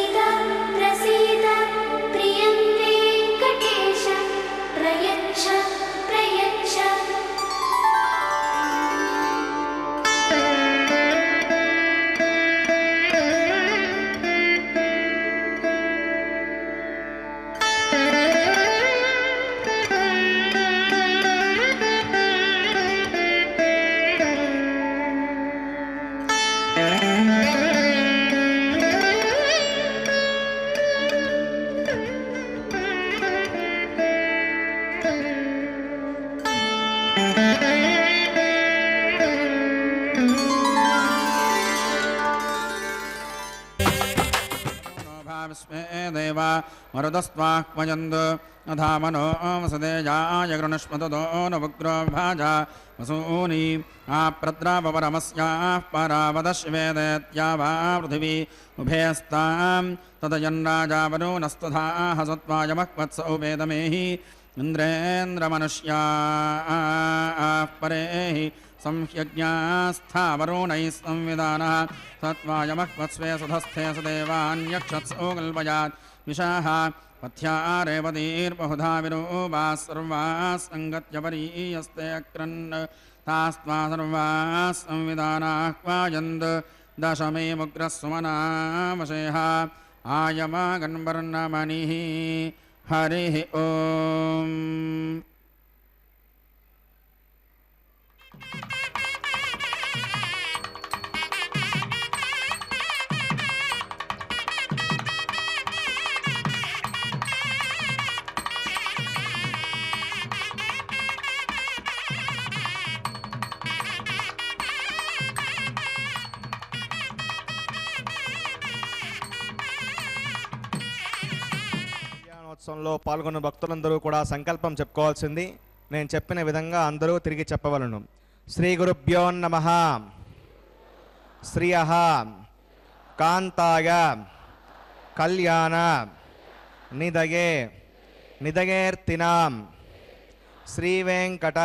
प्रसीद प्रसीद प्रियं वेङ्कटेश प्रयच्छ प्रयच्छ। देवा मरुदस्त्वाह्वयन्द अधामनो वसुदेजाय गृणष्मदो नवग्रो भाजा वसूनि आप्रद्रावपरमस्याः परावदश्वेदेत्या वा पृथिवी उभयस्तां तदयन्राजावरुणस्तधाः सत्त्वाय मह्वत्सौ वेदमेहि इन्द्रेन्द्रमनुष्याः परेहि संह्यज्ञास्थावरुणैः संविधानः सत्त्वाय मह्वत्स्वे सुधस्थे सुदेवान्यक्षत्सो कल्पयात् विशाः पथ्या रेवतीर्बहुधा विरूपाः सर्वाः सङ्गत्यपरीयस्ते अक्रन् तास्त्वा सर्वाः संविधानाः क्वायन्द दशमे मुग्रस्सुमनामशेः आयमागन्वर्णमणिः हरिः ओम्। ఉత్సవంలో పాల్గొన్న భక్తులందరూ కూడా సంకల్పం చెప్పుకోవాల్సింది. నేను చెప్పిన విధంగా అందరూ తిరిగి చెప్పవలను. శ్రీ గురుభ్యో నమః. శ్రియః కాంతాయ కళ్యాణ నిదగే నిదగేర్తినాం శ్రీ వెంకట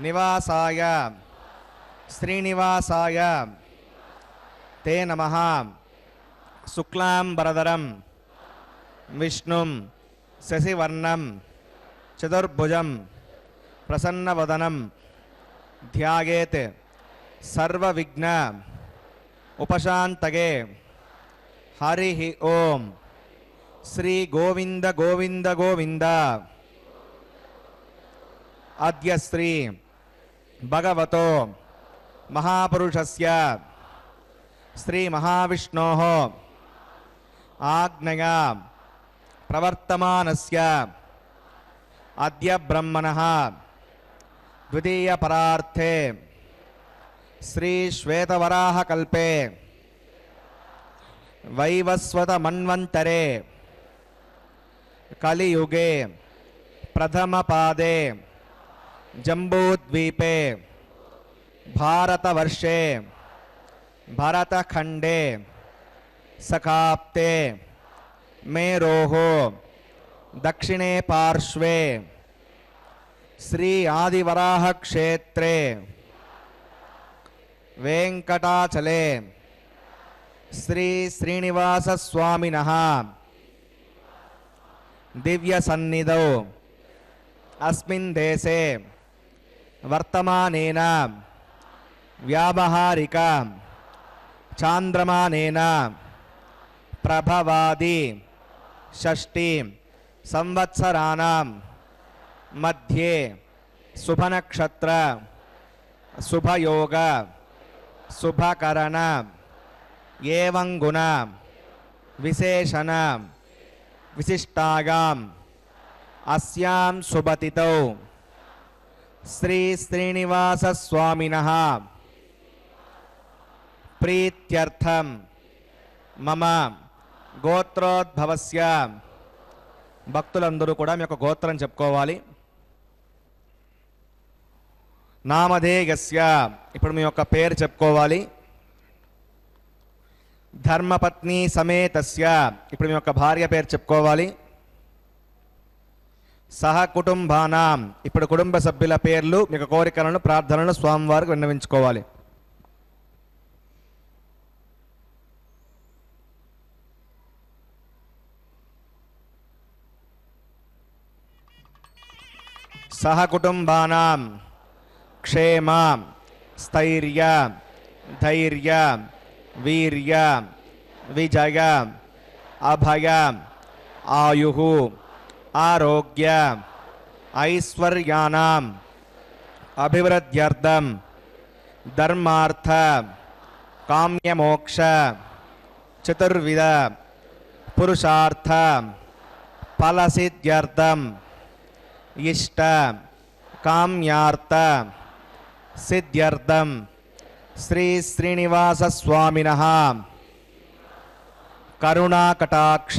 నివాసాయ శ్రీనివాసాయ తే నమః. శుక్లాంబరధరం విష్ణుం శశివర్ణం చతుర్భుజం ప్రసన్నవదనం ధ్యాయేత్ సర్వవిఘ్న ఉపశాంతగే. హరి ఓం. శ్రీ గోవింద గోవింద గోవింద. అద్య శ్రీ భగవతో మహాపురుషస్య శ్రీ మహావిష్ణోః ఆజ్ఞయా ప్రవర్తమానస్య అద్య బ్రహ్మణః ద్వితీయ పరార్థే శ్రీ శ్వేతవరాహ కల్పే వైవస్వత మన్వంతరే కలియుగే ప్రథమ పాదే జంబూద్వీపే భారతవర్షే భరతఖండే సకాప్తే మేరోః దక్షిణే పార్శ్వే శ్రీ ఆదివరాహ క్షేత్రే వెంకటాచలే శ్రీ శ్రీనివాస స్వామినః దివ్య సన్నిధౌ అస్మిన్ దేశే వర్తమానేన వ్యావహారిక చాంద్రమానేన ప్రభవాది షష్ఠి సంవత్సరాణం మధ్యే శుభనక్షత్ర శుభయోగ శుభకరణ ఏవం గుణ విశేషణ విశిష్టాయాం అస్యాం శుభతిథౌ శ్రీ శ్రీనివాస స్వామినః ప్రీత్యర్థం మమ గోత్రోద్భవస్య. భక్తులందరూ కూడా మీ యొక్క గోత్రం చెప్పుకోవాలి. నామధేయస్య, ఇప్పుడు మీ యొక్క పేరు చెప్పుకోవాలి. ధర్మపత్ని సమేతస్య, ఇప్పుడు మీ యొక్క భార్య పేరు చెప్పుకోవాలి. సహ కుటుంబానాం, ఇప్పుడు కుటుంబ సభ్యుల పేర్లు, మీ యొక్క కోరికలను ప్రార్థనలను స్వామివారికి విన్నవించుకోవాలి. सहकुटुम्बानां क्षेम स्थैर्य धैर्य वीर्य विजय अभय आयुः आरोग्य ऐश्वर्याणाम् अभिवृद्ध्यर्थं धर्मार्थ काम्यमोक्ष चतुर्विध पुरुषार्थ फलसिद्ध्यर्थं इष्ट काम्यार्थ सिद्ध्यर्थं श्री श्रीनिवास स्वामिनः करुणाकटाक्ष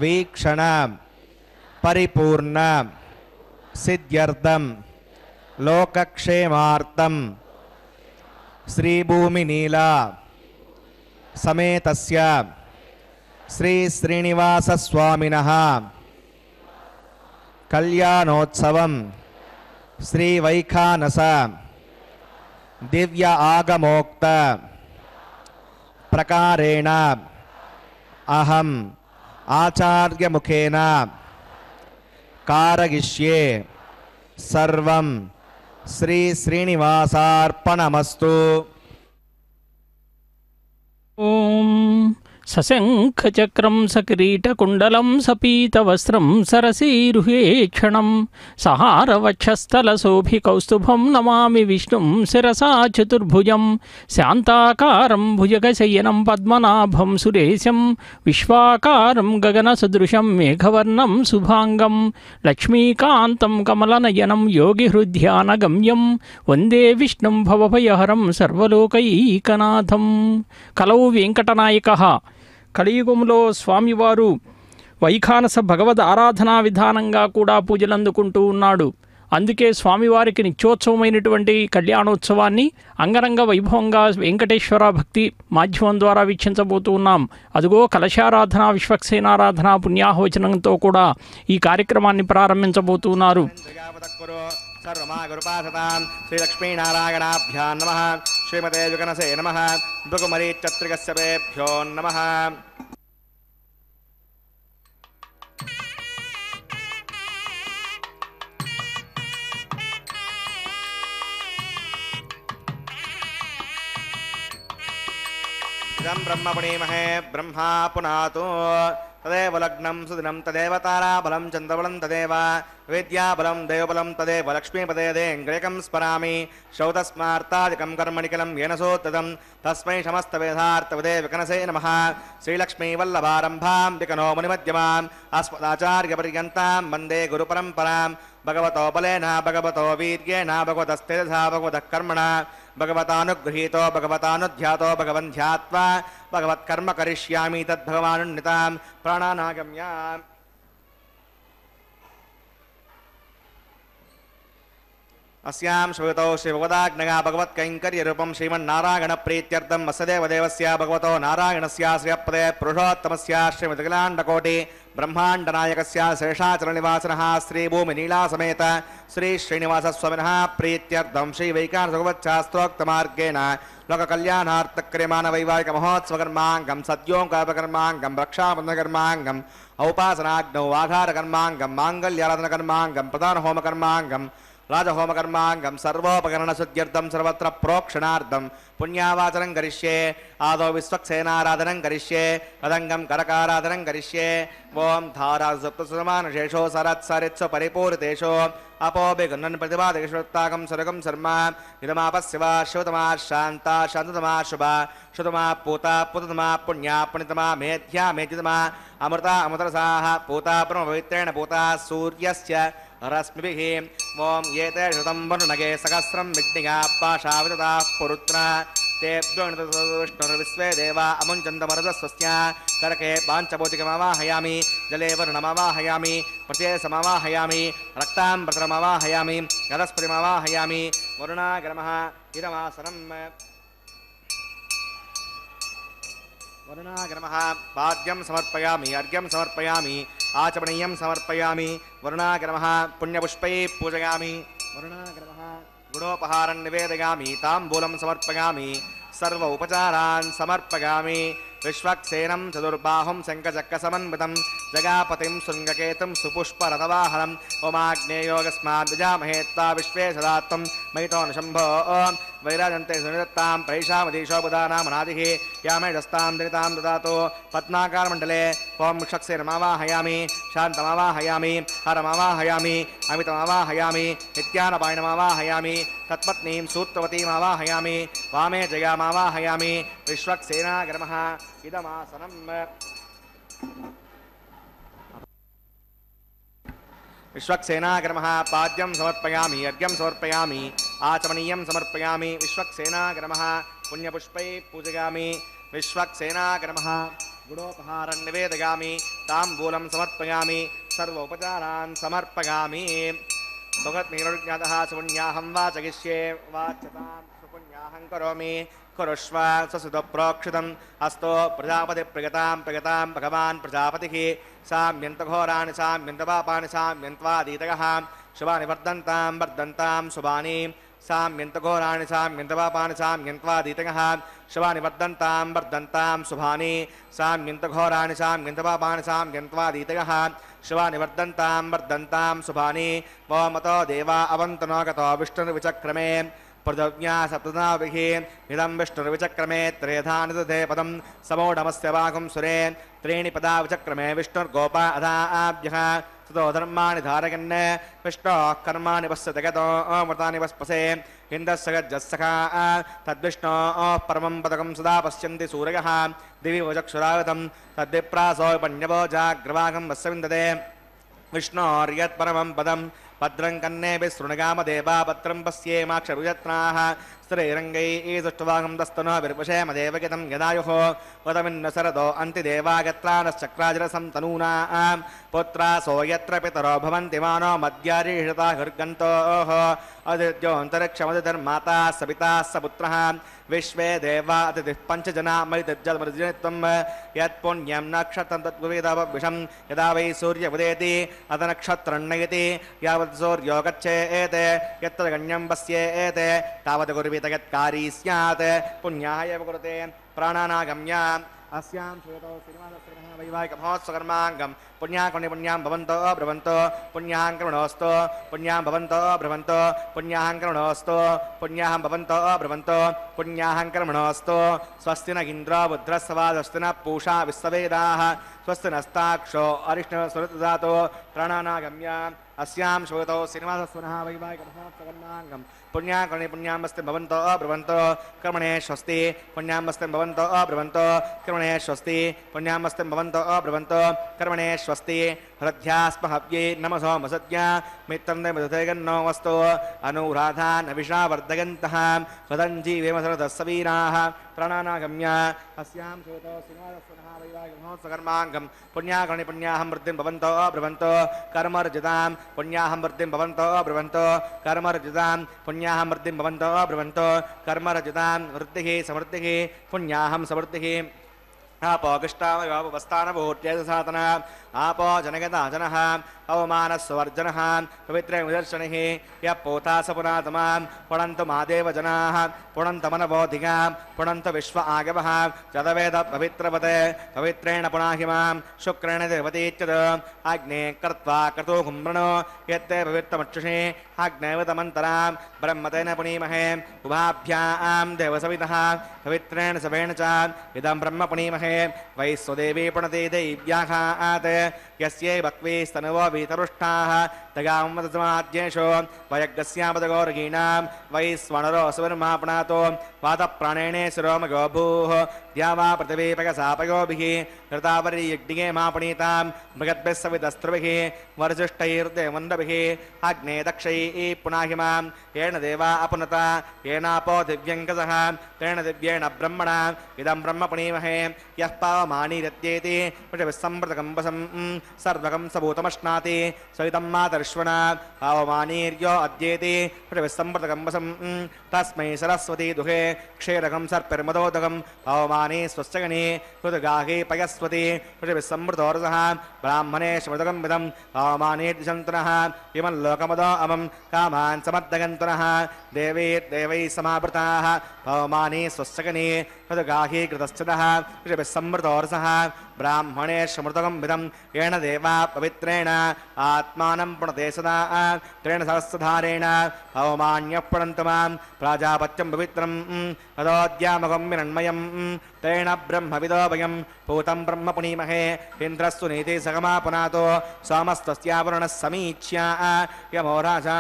वीक्षण परिपूर्ण सिद्ध्यर्थं लोकक्षेमार्थं श्रीभूमिनीला समेतस्य श्री श्रीनिवास स्वामिनः कल्याणोत्सवं श्री वैखानस दिव्य आगमोक्त प्रकारेण अहम् आचार्य मुखेन कारयिष्ये सर्वं श्री श्रीनिवासार्पणमस्तु। ओम सशंखचक्रं सकिरीटकुण्डलं सपीतवस्त्रं सरसीरुहेक्षणं सहारवक्षस्थलशोभिकौस्तुभं नमामि विष्णुं शिरसा चतुर्भुजं शान्ताकारं भुजगशयनं पद्मनाभं सुरेशं विश्वाकारं गगनसदृशं मेघवर्णं शुभांगं लक्ष्मीकान्तं कमलनयनं योगिहृद्यानगम्यं वन्दे विष्णुं भवभयहरं सर्वलोकैकनाथं। कलौ वेंकटनायकः కలియుగంలో స్వామివారు వైఖానస భగవద్ ఆరాధనా విధానంగా కూడా పూజలు అందుకుంటూ ఉన్నాడు. అందుకే స్వామివారికి నిత్యోత్సవమైనటువంటి కళ్యాణోత్సవాన్ని అంగరంగ వైభవంగా వెంకటేశ్వర భక్తి మాధ్యమం ద్వారా వీక్షించబోతూ ఉన్నాం. అదిగో కలశారాధన విశ్వక్సేనారాధన పుణ్యాహోచనంతో కూడా ఈ కార్యక్రమాన్ని ప్రారంభించబోతున్నారు. श्री लक्ष्मीनारायणाभ्यां नमः। श्रीमते जुगनसे नमः। भृगुमरीचत्रिगस्यभ्यो नमः। इदं ब्रह्म पुणीमहे ब्रह्मा पुनातु तदेव लग्नं सुदिनं तदेव ताराबलं चन्द्रबलं तदेव विद्याबलं देवबलं तदेव लक्ष्मीपदेदेङ्ग्रेकं स्मरामि। श्रौतस्मार्तादिकं कर्मणिकलं येन सोत्तदं तस्मै समस्तवेदार्थवदे विकनसे नमः। श्रीलक्ष्मीवल्लभारम्भां विकनो मुनिमध्यमाम् अस्मदाचार्यपर्यन्तां वन्दे गुरुपरम्परां। भगवतो बलेन भगवतो वीर्येण भगवतस्तेजसा भगवतः कर्मणा भगवतानुगृहीतो भगवतानुध्यातो भगवन् ध्यात्वा भगवत्कर्म करिष्यामि तद्भगवानुन्नितां प्राणानागम्य। अस्यां श्वेतौ श्रीभगवदाग्नया भगवत्कैङ्कर्यरूपं श्रीमन्नारायणप्रीत्यर्थं वसुदेवदेवस्य भगवतो नारायणस्य श्रियपदे पुरुषोत्तमस्य श्रीमद्गलाण्डकोटि ब्रह्माण्डनायकस्य शेषाचलनिवासिनः श्रीभूमिनीलासमेत श्री श्रीनिवासस्वामिनः प्रीत्यर्थं श्रीवैखानसभगवच्छास्त्रोक्तमार्गेण लोककल्याणार्थक्रियमाणवैवाहिकमहोत्सवकर्माङ्गं सद्योङ्कापकर्माङ्गं रक्षाबन्धकर्माङ्गम् औपासनाग्नौ आघारकर्माङ्गं माङ्गल्याराधनकर्माङ्गं प्रधानहोमकर्माङ्गं राजहोमकर्माङ्गं सर्वोपकरणशुद्ध्यर्थं सर्वत्र प्रोक्षणार्थं पुण्यावाचनं करिष्ये। आदौ विश्वक्सेनाराधनं करिष्ये तदङ्गं करकाराधनं करिष्ये। ओं धारासप्तसमानशेषो सरत्सरित्सु परिपूरितेषु अपोभिगुणन् प्रतिपादकेष्वत्ताकं सर्गं शर्म इदमापस्य वा शिवतमा शान्ता शान्ततमा शुभा शुतमा पूता पूततमा पुण्या पुण्यतमा मेध्या मेध्यतमा अमृता अमृतरसाः पूता ब्रह्मपवित्रेण पूता सूर्यस्य रश्मिभिः। ओं एते शतं वरुणगे सहस्रं विघ्निका पाशाविदताः पुरुत्रा तेभ्यो विष्णुर्विश्वे देवा अमुञ्चन्दमरुदस्वस्य करके पाञ्चभौतिकमवाहयामि जले वरुणमवाहयामि प्रत्ययसमवाहयामि रक्ताम्बरमवाहयामि गदस्पतिमवाहयामि वरुणाग्रमः इदमासनम् वरुणाग्रमः पाद्यं समर्पयामि अर्घ्यं समर्पयामि आचमनीयं समर्पयामि। वरुणाग्रमः पुण्यपुष्पैः पूजयामि। वरुणाग्रमः गुणोपहारं निवेदयामि ताम्बूलं समर्पयामि सर्व उपचारान् समर्पयामि। विश्वक्सेनं चतुर्बाहुं शङ्खचक्रसमन्वितं जगापतिं शृङ्गकेतुं सुपुष्परथवाहनं ओमाग्नेयोगस्मात् विजामहे त्वा विश्वे सदा त्वं मयितो न शम्भो वैराजन्ते सुनिदत्तां प्रैषामधीशो बुधानामनादिः यामेजस्तां दरितां ददातु पद्माकारमण्डले ॐ विश्वक्सेनमावाहयामि शान्तमावाहयामि हरमावाहयामि अमितमावाहयामि नित्यानपायनमावाहयामि तत्पत्नीं सूत्रवतीमावाहयामि वामे जयामावाहयामि विश्वक्सेनाग्रमः इदमासनम् विश्वक्सेनाग्रमः पाद्यं समर्पयामि अर्घ्यं समर्पयामि आचमनीयं समर्पयामि विश्वक्सेनाग्रमः पुण्यपुष्पैः पूजयामि विश्वक्सेनाग्रमः गुणोपहारं निवेदयामि ताम्बूलं समर्पयामि सर्वोपचारान् समर्पयामि भगवद्निर्ज्ञातः सुपुण्याहं वाचयिष्ये वाच्यतां सुपुण्याहं करोमि कुरुष्व स्वसुतप्रोक्षितम् अस्तो प्रजापतिप्रगतां प्रगतां भगवान् प्रजापतिः साम्यन्तघोराणि साम्यन्तपापानि साम्यन्त्वादीतयः शुभानि वर्धन्तां वर्धन्तां शुभानि साम्यन्तघोराणि साम्यन्तपापानि साम्यन्त्वादीतयः शुभानि वर्धन्तां वर्धन्तां शुभानि साम्यन्तघोराणि साम्यन्तपापानि साम्यन्त्वादीतयः शुभानि वर्धन्तां वर्धन्तां शुभानि वोमतो देवा अवन्तनो गतो विष्णुर्विचक्रमे पृथिव्या सप्तनाभिः इदं विष्णुर्विचक्रमे त्रेधानिदधे पदं समोढमस्य वागुं सुरे त्रीणि पदा विचक्रमे विष्णुर्गोपा अधाभ्यः ततो धर्माणि धारयन् विष्णोः कर्माणि पश्यति गतो अमृतानि वस्पसे इन्द्रस्य गज्जस्सखा तद्विष्णोः परमं पदकं सदा पश्यन्ति सूरयः दिवि वचक्षुरागतं तद्विप्रासो पण्यवो जाग्रवागं वस्य विन्दते विष्णोर्यत्परमं पदं भद्रं कन्नेभिः शृणुगामदेवा भद्रं पश्येमाक्षरुयत्नाः स्त्रीरङ्गैः दुष्टवागं दस्तनो विर्वशेमदेवगितं यदायुः वदमिन्न शरदो अन्तिदेवागत्रानश्चक्राजरसं तनूनां पुत्रासो यत्र पितरो भवन्ति मानो मद्यारीषता हृर्गन्तोः अदित्योऽन्तरिक्षमदिर्माता सपिता सपुत्रः विश्वे देवा अतिथिः पञ्चजना मयितज्जलमर्जित्वं यत्पुण्यं नक्षत्रं तद्विवेदविषं यदा वै सूर्यमुदेति अथ नक्षत्रं नयति यावत् सूर्यो गच्छेत् यत्र गण्यं पश्येत् तावत् कुर्वीत यत्कारी स्यात् पुण्याः एव कुरुते प्राणानागम्य अस्यां श्वेतो श्रीनिवासस्य वैवाहिकमहोत्सवकर्माङ्गं पुण्याकर्णे पुण्यां भवन्तो ब्रवन्तो पुण्यां कर्मणोऽस्तु पुण्यां भवन्तो ब्रवन्तो पुण्यां कर्मणोऽस्तु पुण्यां भवन्तो ब्रवन्तो पुण्यां कर्मणोऽस्तु स्वस्ति न इन्द्रो बुद्रस्वा स्वस्ति न पूषा विश्ववेदाः स्वस्ति नस्ताक्षो अरिष्णस्वरतदातो प्राणानागम्य अस्यां श्वेतो श्रीनिवासस्य वैवाहिकमहोत्सवकर्माङ्गं पुण्याकर्णे पुण्यामस्ति भवन्तो ब्रवन्तो कर्मणे स्वस्ति पुण्यामस्ति भवन्तो ब्रवन्तो कर्मणे स्वस्ति पुण्यामस्ति भवन्तो ब्रवन्तो कर्मणे स्वस्ति हृद्यास्महव्ये नमसो मसद्य मित्रं देवदुतेगन्नो वस्तु अनुराधान् अविषा वर्धयन्तः सदञ्जीवेमसरदस्सवीराः प्राणानागम्य अस्यां श्वेतो श्रीनिवासस्य वैवाहिकमहोत्सवकर्माङ्गं पुण्याकर्णे पुण्याहं वृद्धिं भवन्तो ब्रवन्तो कर्मर्जितां पुण्याहं वृद्धिं भवन्तो ब्रवन्तो कर्मर्जितां पुण्याहं वृद्धिं भवन्तो ब्रवन्तो कर्मर्जितां वृद्धिः समृद्धिः पुण्याहं समृद्धिः आपो गिष्टावस्तानभूत्यसातन आपो जनगता जनः अवमानस्वर्जनः पवित्रे निदर्शनिः यः पोता स पुरातमां पुणन्तु मादेव जनाः पुणन्तमनबोधिकां पुणन्तु विश्व आगवः चदवेद पवित्रवते पवित्रेण पुनाहिमां शुक्रेण देवतीत्यद अग्ने कृत्वा क्रतु कुम्भृणो यत्ते पवित्रमक्षुषे अग्नेवतमन्तरां ब्रह्मतेन पुनीमहे उभाभ्यां देवसवितः पवित्रेण सवेण च इदं ब्रह्म पुनीमहे वैश्वदेवी पुणते दैव्याः आते यस्यै बक्वीस्तनुवो वीतरुष्टाः तगामदसमाद्येषु वयज्ञस्यापदगौर्गीणां वैश्वनरो सुवर्मापणातो वातप्राणेणे शिरोमगो भूः द्यावा पृथिवीपगसापयोभिः कृतावरीयज्ञे मापणीतां मृगद्भिः सवितस्त्रुभिः वर्जिष्ठैर्देवन्दभिः अग्ने दक्षैः पुनाहिमां येन देवा अपुनता येनापो दिव्यङ्कसः तेन दिव्येण ब्रह्मणा इदं ब्रह्म पुनीमहे यः पावमानीरत्येति पृथिविस्सम्प्रतकं वसं सर्वकं सबूतमश्नाति सवितं मातर् విశ్వనా అవమానీర్యో అద్యేతి విసంప్రతకంబసం తస్మై సరస్వతీ దుహే క్షీరకం సర్పిర్మదోదకం అవమానే స్వస్యగణే హృదగాహే పయస్వతి విసంప్రతోరసః బ్రాహ్మణే స్మృతకం విదం అవమానే దిశంతునః ఇమం లోకమదో అమం కామాన్ సమద్దగంతునః దేవై సమావృతాః అవమానే స్వస్యగణే హృదగాహే కృతశ్చదః విసంప్రతోరసః బ్రాహ్మణే స్మృతకం విదం ఏణ దేవా పవిత్రేణ ఆత్మానం పుణతే సదా త్రేణ సహస్రధారేణ అవమాన్య పుణంతు మాం ప్రాజాపత్యం పవిత్రం అదోద్యామకం విరణ్మయం తేన బ్రహ్మవిదో భయం పూతం బ్రహ్మ పునీమహే ఇంద్రస్సు నీతి సగమా పునాతో సోమస్తస్యావరుణ సమీచ్య యమో రాజా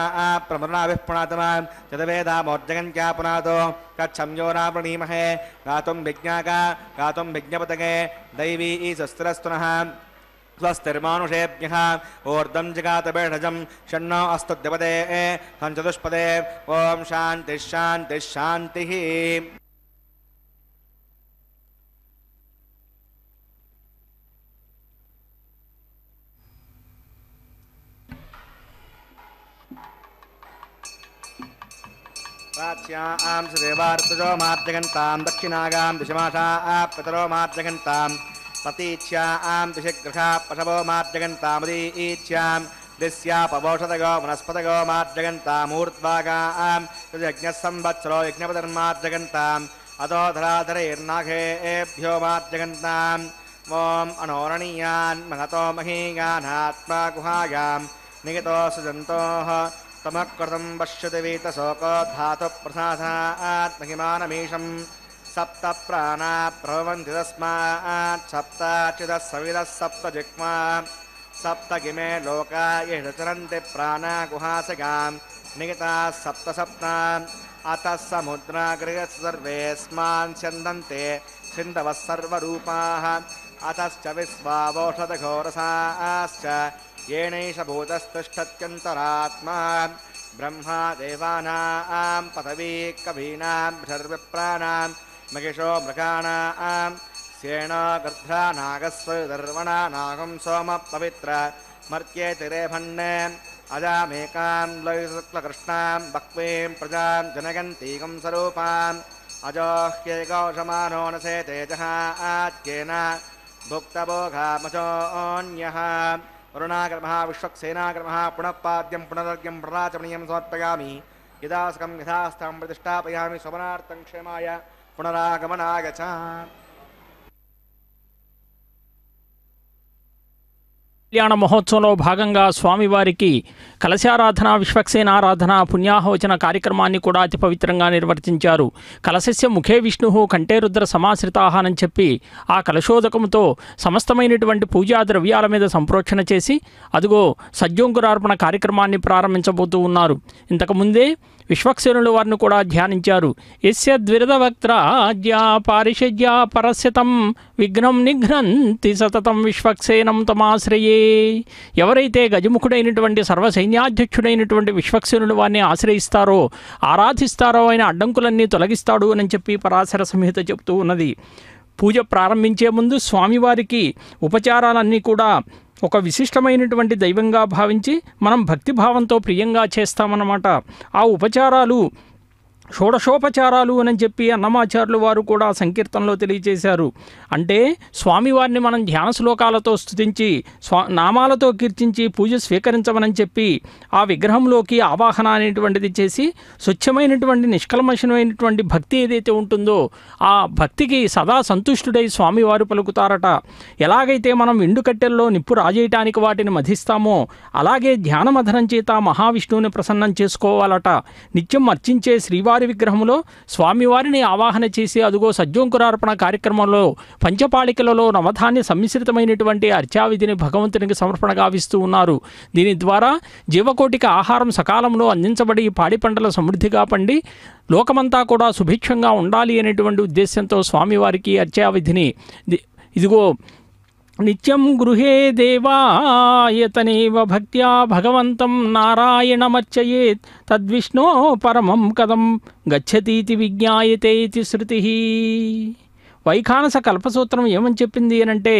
ప్రమృణాభిః పునాతమా చదవేదామోర్జగంత్యా పునాతో కచ్చంయోరా ప్రణీమహే గాతుం విజ్ఞాకా గాతుం విజ్ఞపతకే దైవీ శస్త్రస్తునః स्वस्तिर्मानुषेभ्यः ऊर्ध्वं जगातभेषजं षण्णो अस्तु द्विपदे चतुष्पदे ओम शांति शांति शांतिः। प्राच्यां सुदेवार्तजो मार्जगन्तां दक्षिणागां दिशमाशाः पितरो मार्जगन्तां पतीच्यां दिशग्रहा पशवो मार्जगन्तामुदीच्यां दिस्यापवोषधगो वनस्पतगो मार्जगन्तामूर्ध्वागां यज्ञः संवत्सरो यज्ञपतिर्मार्जगन्ताम् अतो धराधरैर्नाघेभ्यो मार्जगन्ताम् ॐ अनोरणीयान् महतो महीयानात्मा गुहायां निगतो सुजन्तोः तमकृतं पश्यति वीतशोको धातुप्रसादात् महिमानमीशम् सप्त प्राणा प्रभवन्ति तस्मात् सप्ताचिदः सविदः सप्त जिह्वा सप्त किमे लोका ये चरन्ति प्राणा गुहासगां निगताः सप्त सप्ता अतः समुद्रागृहः सर्वेऽस्मान् स्यन्दन्ते सिन्धवः सर्वरूपाः अतश्च विश्वावोषधघोरसाश्च येनैष भूतस्तिष्ठत्यन्तरात्मा ब्रह्मा देवानां पदवी कवीनां सर्वप्राणां महिषो मृगाणां सेना गर्धा नागस्वदर्वणा नागं सोम पवित्र मर्त्ये तिरेभन्ने अजामेकां लयशुक्लकृष्णां बह्वीं प्रजां जनगन्तीकं स्वरूपाम् अजोह्यैकौषमानो न से तेजः आद्येन भुक्तभोगामचोऽन्यः वरुणाग्रमः विश्वक्सेनाग्रमः पुनः पाद्यं पुनरर्घ्यं प्रणाचमनीयं समर्पयामि यदासकं यथास्थं प्रतिष्ठापयामि स्वमनार्थं क्षेमाय पुनरागमनाय च। కళ్యాణ మహోత్సవంలో భాగంగా స్వామివారికి కలశారాధన విశ్వక్సేనారాధన పుణ్యాహవచన కార్యక్రమాన్ని కూడా అతి పవిత్రంగా నిర్వర్తించారు. కలశస్య ముఖే విష్ణు కంఠే రుద్ర సమాశ్రితాహ అని చెప్పి ఆ కలశోదకంతో సమస్తమైనటువంటి పూజా ద్రవ్యాల మీద సంప్రోక్షణ చేసి అదిగో సజ్జోంకురార్పణ కార్యక్రమాన్ని ప్రారంభించబోతూ ఉన్నారు. ఇంతకుముందే విశ్వక్సేనుల వారిని కూడా ధ్యానించారు. యస్య ద్విరదవక్త్రాజ్యా పారిషజ్యా పరస్యతం విఘ్నం నిఘ్నంతి సతతం విశ్వక్సేనం తమాశ్రయే. ఎవరైతే గజముఖుడైనటువంటి సర్వసైన్యాధ్యక్షుడైనటువంటి విశ్వక్సేనుల వారిని ఆశ్రయిస్తారో ఆరాధిస్తారో ఆయన అడ్డంకులన్నీ తొలగిస్తాడు అని చెప్పి పరాశర సంహిత చెబుతూ ఉన్నది. పూజ ప్రారంభించే ముందు స్వామివారికి ఉపచారాలన్నీ కూడా ఒక విశిష్టమైనటువంటి దైవంగా భావించి మనం భక్తిభావంతో ప్రియంగా చేస్తామన్నమాట. ఆ ఉపచారాలు షోడశోపచారాలు అని చెప్పి అన్నమాచార్యులు వారు కూడా సంకీర్తనలో తెలియజేశారు. అంటే స్వామివారిని మనం ధ్యాన శ్లోకాలతో స్తుతించి నామాలతో కీర్తించి పూజ స్వీకరించమని చెప్పి ఆ విగ్రహంలోకి ఆవాహన అనేటువంటిది చేసి స్వచ్ఛమైనటువంటి నిష్కల్మషమైనటువంటి భక్తి ఏదైతే ఉంటుందో ఆ భక్తికి సదా సంతుష్టుడై స్వామివారు పలుకుతారట. ఎలాగైతే మనం ఎండుకట్టెల్లో నిప్పు రాజేయటానికి వాటిని మధిస్తామో అలాగే ధ్యానమధనం చేత మహావిష్ణువుని ప్రసన్నం చేసుకోవాలట. నిత్యం అర్చించే శ్రీవారి విగ్రహంలో స్వామివారిని ఆవాహన చేసి అదుగో సజ్జోంకురార్పణ కార్యక్రమంలో పంచపాళికలలో నవధాన్య సమ్మిశ్రితమైనటువంటి అర్చావిధిని భగవంతునికి సమర్పణ గావిస్తూ ఉన్నారు. దీని ద్వారా జీవకోటికి ఆహారం సకాలంలో అందించబడి పాడి పంటల సమృద్ధిగా పండి లోకమంతా కూడా సుభిక్షంగా ఉండాలి అనేటువంటి ఉద్దేశంతో స్వామివారికి అర్చావిధిని ఇదిగో నిత్యం గృహే దేవాయతనేవ భక్త్యా భగవంతం నారాయణమర్చయేత్ తద్విష్ణో పరమం కదం గచ్చతీతి విజ్ఞాయతే ఇతి శృతి. వైఖానస కల్పసూత్రం ఏమని చెప్పింది అనంటే,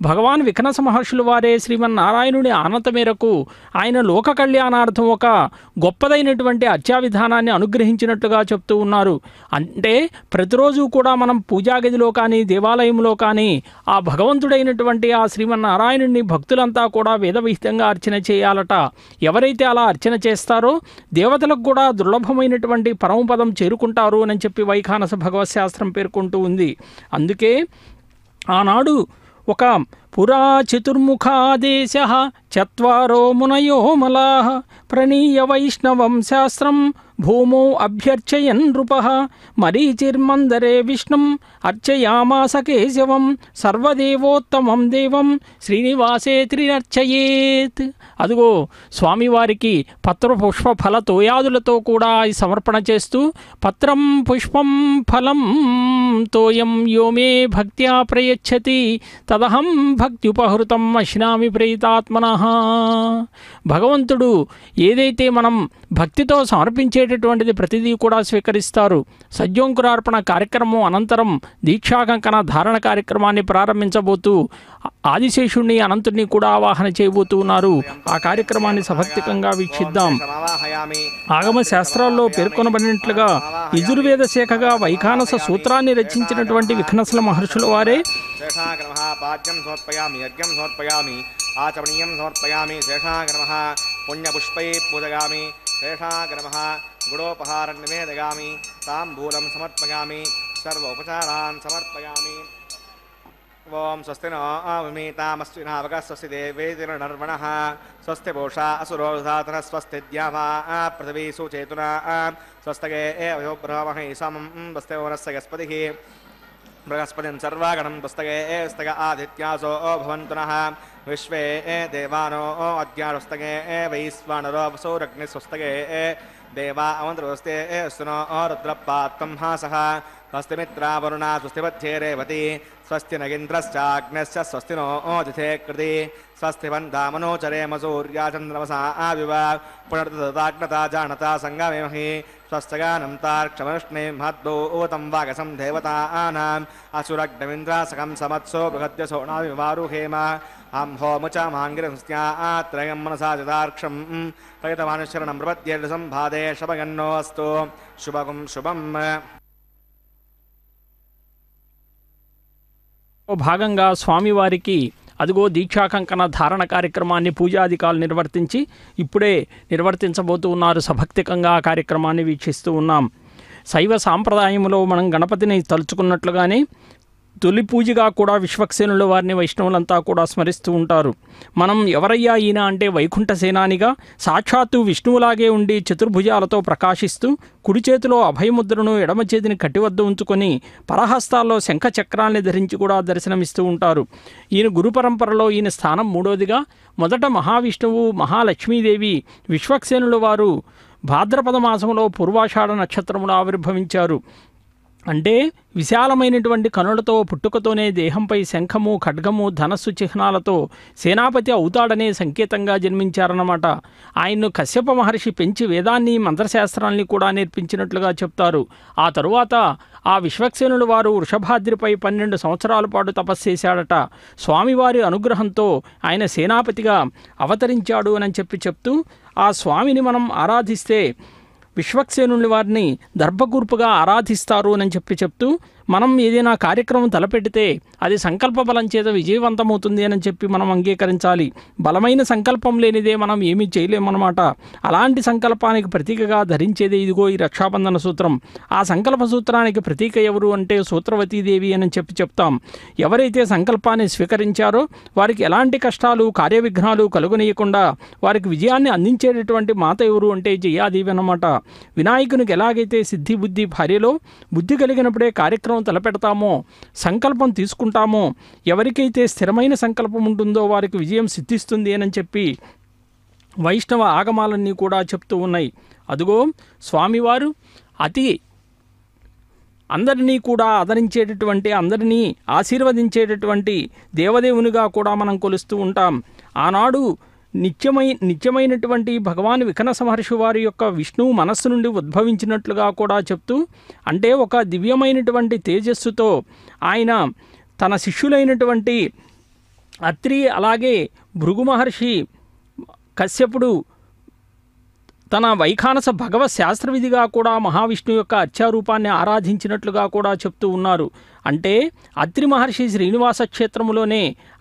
భగవాన్ వికనస మహర్షుల వారే శ్రీమన్నారాయణుడి ఆనత మేరకు ఆయన లోక కళ్యాణార్థం ఒక గొప్పదైనటువంటి అర్చా విధానాన్ని అనుగ్రహించినట్లుగా చెప్తూ ఉన్నారు. అంటే ప్రతిరోజు కూడా మనం పూజాగదిలో కానీ దేవాలయంలో కానీ ఆ భగవంతుడైనటువంటి ఆ శ్రీమన్నారాయణుడిని భక్తులంతా కూడా వేదవిహితంగా అర్చన చేయాలట. ఎవరైతే అలా అర్చన చేస్తారో దేవతలకు కూడా దుర్లభమైనటువంటి పరమపదం చేరుకుంటారు అని చెప్పి వైఖానస భగవత్ శాస్త్రం పేర్కొంటూ ఉంది. అందుకే ఆనాడు ఒక పురా చతుర్ముఖాదేశ చత్వారో మునయో మలాః ప్రణీయ వైష్ణవం శాస్త్రం భూమౌ అభ్యర్చయన్ నృపః మరీచిర్మందరే విష్ణుం అర్చయామాస కేశవం సర్వదేవోత్తమం దేవం శ్రీనివాసే త్రినర్చయేత్. అదిగో స్వామివారికి పత్ర పుష్ప ఫల తోయాదులతో కూడా సమర్పణ చేస్తూ, పత్రం పుష్పం ఫలం తోయం యోమే భక్త్యా ప్రయచ్చతి తదహం భక్త్యుపహృతం అశ్నామి ప్రేతాత్మనః. భగవంతుడు ఏదైతే మనం భక్తితో సమర్పించేటటువంటిది ప్రతిదీ కూడా స్వీకరిస్తారు. సద్యోంకురార్పణ కార్యక్రమం అనంతరం దీక్షాకంకణ ధారణ కార్యక్రమాన్ని ప్రారంభించబోతూ ఆదిశేషుణ్ణి అనంతుడిని కూడా ఆవాహన చేయబోతూ ఉన్నారు. ఆ కార్యక్రమాన్ని సభక్తికంగా వీక్షిద్దాం. ఆగమ శాస్త్రాల్లో పేర్కొనబడినట్లుగా యజుర్వేద శాఖగా వైఖానస సూత్రాన్ని రచించినటువంటి వికనసల మహర్షుల వారే పాద్యం సమర్పయామి, యజ్ఞం సమర్పయామి, ఆచమనీయం సమర్పయామి, శేషాగ్రమః పుణ్యపుష్పై పూజయామి, శేషాగ్రమః గుడోపహారం నివేదయామి, తాంబూలం సమర్పయామి, సర్వోపచారాన్ సమర్పయామి. ఓం స్వస్తి నో విమీతామస్వినావక స్వస్తి దేవేతిర్నర్వణః స్వస్తి పూషా అసురోధాతన స్వస్తి ద్యావా పృథివీ సుచేతునా స్వస్తగే బ్రహ్మణి సమం స్వస్తి వనస్య గస్పతిః బృహస్పతిం సర్వాగణం పుస్తకే స్తగ ఆదిత్యాసో భవంతు నః విశ్వే దేవానో అద్యాస్తగే వైశ్వానరో వసోరగ్ని స్వస్తగే దేవా అమంత్రవస్తే స్తునో రుద్రపాత్తం హాసః స్వస్తి మిత్రా వరుణా స్వస్తి మధ్యే రేవతి స్వస్తి నగేంద్రశ్చాగ్నశ్చ స్వస్తి నో దితే కృతి స్వస్తి వందామనోచరేమ సూర్యా చంద్రమసా ఆవివ పునర్దతాగ్నతా జానతా సంగమేమహి స్వస్తగానంతార్క్షమృష్ణే మహద్భూతం వాగసం దేవతానాం అసురగ్నమింద్రాసకం సమత్సో బృహద్యసోనావివారుహేమ అం హోముచ మాంగిరస్త్యాత్రయం మనసా జదార్క్షం ప్రయతమానుశరణం ప్రపద్యేర్డు సంభాదే శుభగన్నోస్తు శుభగం శుభం. భాగంగా స్వామివారికి అదిగో దీక్షాకంకణ ధారణ కార్యక్రమాన్ని పూజాధికారులు నిర్వర్తించి ఇప్పుడే నిర్వర్తించబోతూ ఉన్నారు. సభక్తికంగా ఆ కార్యక్రమాన్ని వీక్షిస్తూ ఉన్నాం. శైవ సాంప్రదాయంలో మనం గణపతిని తలుచుకున్నట్లుగానే తొలి పూజగా కూడా విశ్వక్సేనుల వారిని వైష్ణవులంతా కూడా స్మరిస్తూ ఉంటారు. మనం ఎవరయ్యా ఈయన అంటే వైకుంఠ సేనానిగా సాక్షాత్తు విష్ణువులాగే ఉండి చతుర్భుజాలతో ప్రకాశిస్తూ కుడి చేతిలో అభయముద్రను ఎడమ చేతిని కట్టివద్ద ఉంచుకొని పరహస్తాల్లో శంఖ చక్రాల్ని ధరించి కూడా దర్శనమిస్తూ ఉంటారు. ఈయన గురు పరంపరలో ఈయన స్థానం మూడోదిగా. మొదట మహావిష్ణువు మహాలక్ష్మీదేవి విశ్వక్సేనుల వారు భాద్రపద మాసంలో పూర్వాషాఢ నక్షత్రములో ఆవిర్భవించారు. అంటే విశాలమైనటువంటి కనులతో పుట్టుకతోనే దేహంపై శంఖము ఖడ్గము ధనస్సు చిహ్నాలతో సేనాపతి అవుతాడనే సంకేతంగా జన్మించారన్నమాట. ఆయన్ను కశ్యప మహర్షి పెంచి వేదాన్ని మంత్రశాస్త్రాన్ని కూడా నేర్పించినట్లుగా చెప్తారు. ఆ తరువాత ఆ విశ్వక్సేనుల వారు వృషభాద్రిపై 12 సంవత్సరాల పాటు తపస్సు చేశాడట. స్వామివారి అనుగ్రహంతో ఆయన సేనాపతిగా అవతరించాడు అని చెప్తూ ఆ స్వామిని మనం ఆరాధిస్తే విశ్వక్సేనుని వారిని దర్భకూర్పుగా ఆరాధిస్తారు అని చెప్తూ మనం ఏదైనా కార్యక్రమం తలపెడితే అది సంకల్ప బలం చేత విజయవంతమవుతుంది అని చెప్పి మనం అంగీకరించాలి. బలమైన సంకల్పం లేనిదే మనం ఏమీ చేయలేమన్నమాట. అలాంటి సంకల్పానికి ప్రతీకగా ధరించేదే ఇదిగో ఈ రక్షాబంధన సూత్రం. ఆ సంకల్ప సూత్రానికి ప్రతీక ఎవరు అంటే సూత్రవతీదేవి అని చెప్తాం. ఎవరైతే సంకల్పాన్ని స్వీకరించారో వారికి ఎలాంటి కష్టాలు కార్యవిఘ్నాలు కలుగనీయకుండా వారికి విజయాన్ని అందించేటటువంటి మాత ఎవరు అంటే జయాదేవి అన్నమాట. వినాయకునికి ఎలాగైతే సిద్ధి బుద్ధి భార్యలో బుద్ధి కలిగినప్పుడే కార్యక్రమం తలపెడతామో సంకల్పం తీసుకుంటామో ఎవరికైతే స్థిరమైన సంకల్పం ఉంటుందో వారికి విజయం సిద్ధిస్తుంది అని చెప్పి వైష్ణవ ఆగమాలన్నీ కూడా చెప్తూ ఉన్నాయి. అదుగో స్వామివారు అతి అందరినీ కూడా ఆదరించేటటువంటి అందరినీ ఆశీర్వదించేటటువంటి దేవదేవునిగా కూడా మనం కొలుస్తూ ఉంటాం. ఆనాడు నిత్యమైనటువంటి భగవాన్ వికనస మహర్షి వారి యొక్క విష్ణువు మనస్సు నుండి ఉద్భవించినట్లుగా కూడా చెప్తూ, అంటే ఒక దివ్యమైనటువంటి తేజస్సుతో ఆయన తన శిష్యులైనటువంటి అత్రి అలాగే భృగు మహర్షి కశ్యపుడు తన వైఖానస భగవత్ శాస్త్రవిధిగా కూడా మహావిష్ణువు యొక్క అర్చారూపాన్ని ఆరాధించినట్లుగా కూడా చెప్తూ ఉన్నారు. అంటే అత్రి మహర్షి శ్రీనివాస క్షేత్రములోనే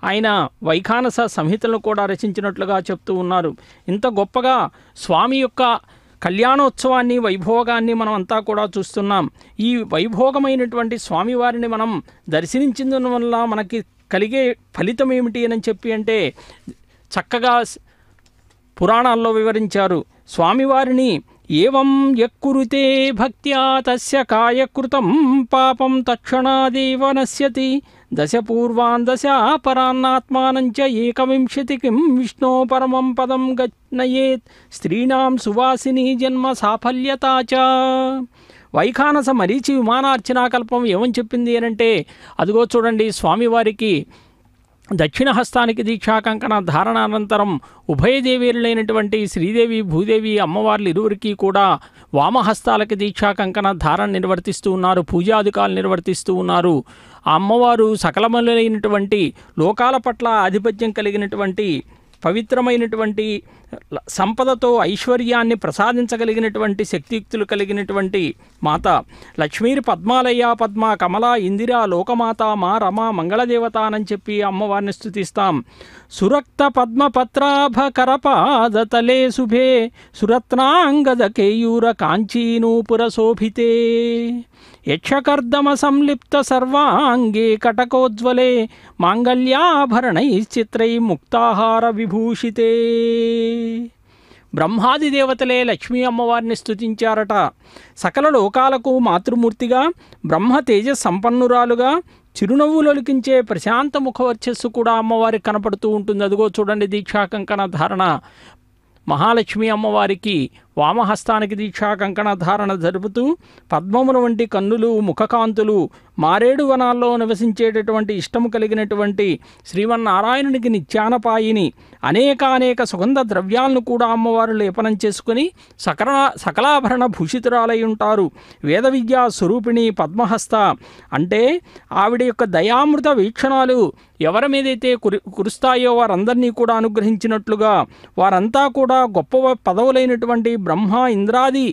ఆయన వైఖానస సంహితలను కూడా రచించినట్లుగా చెప్తూ ఉన్నారు. ఇంత గొప్పగా స్వామి యొక్క కళ్యాణోత్సవాన్ని వైభోగాన్ని మనం అంతా కూడా చూస్తున్నాం. ఈ వైభోగమైనటువంటి స్వామివారిని మనం దర్శించడం వల్ల మనకి కలిగే ఫలితం ఏమిటి అని చెప్పి అంటే చక్కగా పురాణాల్లో వివరించారు. స్వామివారిని ఏవం యక్కురుతే భక్త్యా తస్య కాయకృతం పాపం తక్షణాదేవ నశ్యతి దశ పూర్వాన్ దశ పరాన్నాత్మానంచ ఏకవింశతికిం విష్ణో పరమం పదం గన్నయేత్ స్త్రీణాం సువాసిని జన్మ సాఫల్యతా చ. వైఖానస మరీచి విమానార్చనాకల్పం ఏమని చెప్పింది అనంటే, అదిగో చూడండి, స్వామివారికి దక్షిణ హస్తానికి దీక్షాకంకణ ధారణ అనంతరం ఉభయదేవీరులైనటువంటి శ్రీదేవి భూదేవి అమ్మవార్లు ఇరువురికి కూడా వామహస్తాలకి దీక్షాకంకణ ధారణ నిర్వర్తిస్తూ ఉన్నారు, పూజాధికాలు నిర్వర్తిస్తూ ఉన్నారు. ఆ అమ్మవారు సకలములైనటువంటి లోకాల పట్ల ఆధిపత్యం కలిగినటువంటి పవిత్రమైనటువంటి సంపదతో ఐశ్వర్యాన్ని ప్రసాదించగలిగినటువంటి శక్తియుక్తులు కలిగినటువంటి మాత. లక్ష్మీర్ పద్మాలయ పద్మ కమల ఇందిరా లోకమాత మా రమ మంగళదేవత అని చెప్పి అమ్మవారిని స్తుతిస్తాం. సురక్త పద్మపత్రాభ కరపాదతలే శుభే సురత్నాంగద కేయూర కాంచీనూపుర శోభితే యక్షకర్దమ సంలిప్త సర్వాంగే కటకోజ్వలే మాంగళ్యాభరణైశ్చిత్రై ముక్తాహార విభూషితే. బ్రహ్మాది దేవతలే లక్ష్మీ అమ్మవారిని స్తుతించారట. సకల లోకాలకు మాతృమూర్తిగా బ్రహ్మ తేజ సంపన్నురాలుగా చిరునవ్వులొలికించే ప్రశాంత ముఖవర్చస్సు కూడా అమ్మవారికి కనపడుతూ ఉంటుంది. అదిగో చూడండి, దీక్షాకంకణ ధారణ. మహాలక్ష్మి అమ్మవారికి వామహస్తానికి దీక్షాకంకణ ధారణ జరుపుతూ పద్మముల వంటి కన్నులు ముఖకాంతులు మారేడు వనాల్లో నివసించేటటువంటి ఇష్టము కలిగినటువంటి శ్రీమన్నారాయణునికి నిత్యానపాయిని అనేక సుగంధ ద్రవ్యాలను కూడా అమ్మవారు లేపనం చేసుకుని సకలాభరణ భూషితురాలై ఉంటారు. వేద విద్యా స్వరూపిణి పద్మహస్త అంటే ఆవిడ యొక్క దయామృత వీక్షణాలు ఎవరి మీదైతే కురుస్తాయో వారందరినీ కూడా అనుగ్రహించినట్లుగా వారంతా కూడా గొప్ప పదవులైనటువంటి బ్రహ్మ ఇంద్రాది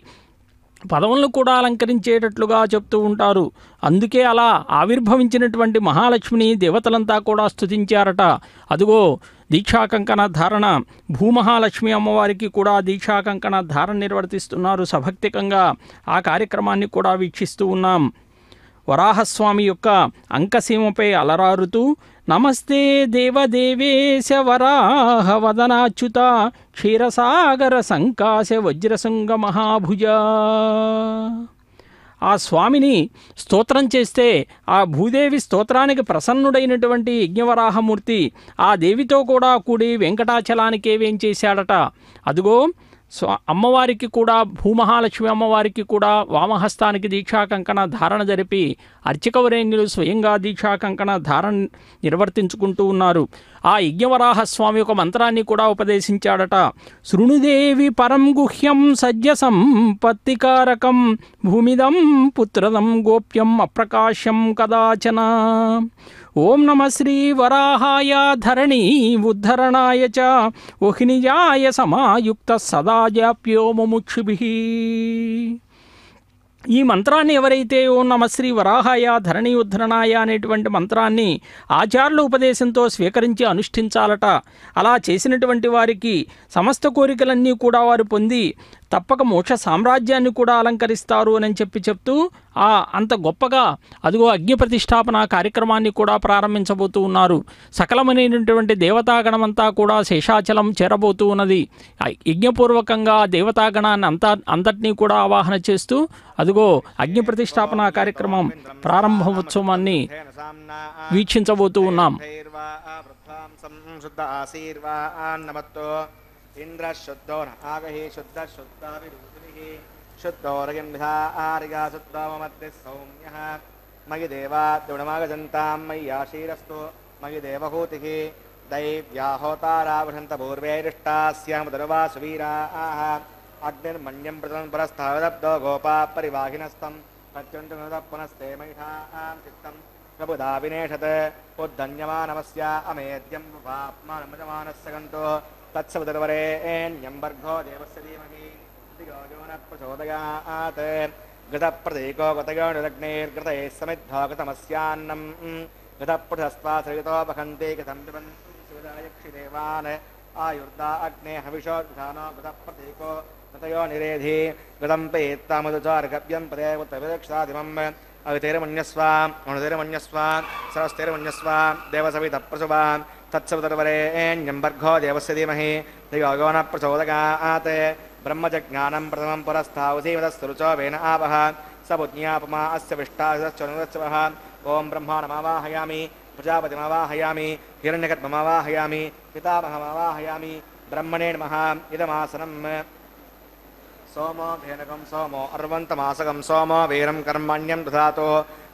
పదవులను కూడా అలంకరించేటట్లుగా చెప్తూ ఉంటారు. అందుకే అలా ఆవిర్భవించినటువంటి మహాలక్ష్మిని దేవతలంతా కూడా స్తుతించారట. అదిగో దీక్షాకంకణ ధారణ. భూమహాలక్ష్మి అమ్మవారికి కూడా దీక్షాకంకణ ధారణ నిర్వర్తిస్తున్నారు సభక్తికంగా. ఆ కార్యక్రమాన్ని కూడా వీక్షిస్తూ ఉన్నాం. వరాహస్వామి యొక్క అంకసీమపై అలరారుతూ నమస్తే దేవదేవేశ వరాహ వదనాచ్యుత క్షీరసాగర సంకాశ వజ్రశృంగ మహాభుజ. ఆ స్వామిని స్తోత్రం చేస్తే ఆ భూదేవి స్తోత్రానికి ప్రసన్నుడైనటువంటి యజ్ఞవరాహమూర్తి ఆ దేవితో కూడా కూడి వెంకటాచలానికే వేంచేశాడట. అదిగో అమ్మవారికి కూడా భూమహాలక్ష్మి అమ్మవారికి కూడా వామహస్తానికి దీక్షాకంకణ ధారణ జరిపి అర్చకవరేణ్యులు స్వయంగా దీక్షాకంకణ ధారణ నిర్వర్తించుకుంటూ ఉన్నారు. ఆ యజ్ఞవరాహస్వామి ఒక మంత్రాన్ని కూడా ఉపదేశించాడట. శృణుదేవి పరం గుహ్యం సజ్జ సంపత్తికారకం భూమిదం పుత్రదం గోప్యం అప్రకాశ్యం కదాచన. ఓం నమ శ్రీ వరాహాయ ధరణీ ఉద్ధరణాయ చ ఓహినిజాయ సమాయుక్త సదా జాప్యో ముముక్షుభిః. ఈ మంత్రాన్ని ఎవరైతే ఓం నమ శ్రీ వరాహాయ ధరణీ ఉద్ధరణాయ అనేటువంటి మంత్రాన్ని ఆచార్యుల ఉపదేశంతో స్వీకరించి అనుష్ఠించాలట. అలా చేసినటువంటి వారికి సమస్త కోరికలన్నీ కూడా వారు పొంది తప్పక మోక్ష సామ్రాజ్యాన్ని కూడా అలంకరిస్తారు అని చెప్తూ అంత గొప్పగా అదిగో అగ్ని ప్రతిష్టాపన కార్యక్రమాన్ని కూడా ప్రారంభించబోతూ ఉన్నారు. సకలమైనటువంటి దేవతాగణమంతా కూడా శేషాచలం చేరబోతూ ఉన్నది. యజ్ఞపూర్వకంగా దేవతాగణాన్ని అంతటినీ కూడా ఆవాహన చేస్తూ అదిగో అగ్ని ప్రతిష్టాపన కార్యక్రమం ప్రారంభోత్సవాన్ని వీక్షించబోతూ ఉన్నాం. ఇంద్ర శుద్ధోర ఆగహి శుద్ధ శుద్ధావిరుద్ధిః శుద్ధోరగిన్ధారిగా శుద్ధోమమద్ది సౌమ్యః మయి దేవా ద్రుణమాగజంతాం మయ్యాశీరస్తు మయి దేవహూతిః दैव्या होतारा वसन्त पूर्वैरिष्टास्यामुदर्वा सुवीराः अग्निर्मन्यं प्रतनं परस्थावदब्दो गोपा परिवाहिनस्तं प्रत्यन्तनुदः पुनस्ते महिषां चित्तं प्रबुधा विनेशत् उद्धन्यमानमस्य अमेद्यं पाप्मानमजमानस्सगन्तो तत्सवितर्वरेण्यं वर्गो देवस्य धीमहि धियो यो न प्रचोदयात् गतप्रतीको गतयो निरग्नेर्गतैः समिद्धो गतमस्यान्नं गतप्रथस्त्वा सरितो वहन्ति गतं पिबन्ति सुविदायक्षिदेवान् आयुर्दा अग्ने हविषो विधानो गतप्रतीको गतयो निरेधि गतं पेत्ता मधुचार्गव्यं पदेवतविदक्षादिमम् अवितेर्मन्यस्व अणुतेर्मन्यस्व सरस्तेर्मन्यस्व देवसवितप्रसुवा तत्सवितर्वरेण्यं वर्गो देवस्य धीमहि धियो यो न प्रचोदयात् ब्रह्मजज्ञानं प्रथमं पुरस्थावधीमतस्तरुचो वेन आवह सबुज्ञापमा अस्य विष्टाश्चनुवः ॐ ब्रह्माणमावाहयामि प्रजापतिमावाहयामि हिरण्यगर्भमावाहयामि पितामहमावाहयामि ब्रह्मणे नमः इदमासनं सोमो भेनकं सोमो अर्वन्तमासकं सोमो वीरं कर्मण्यं दधातो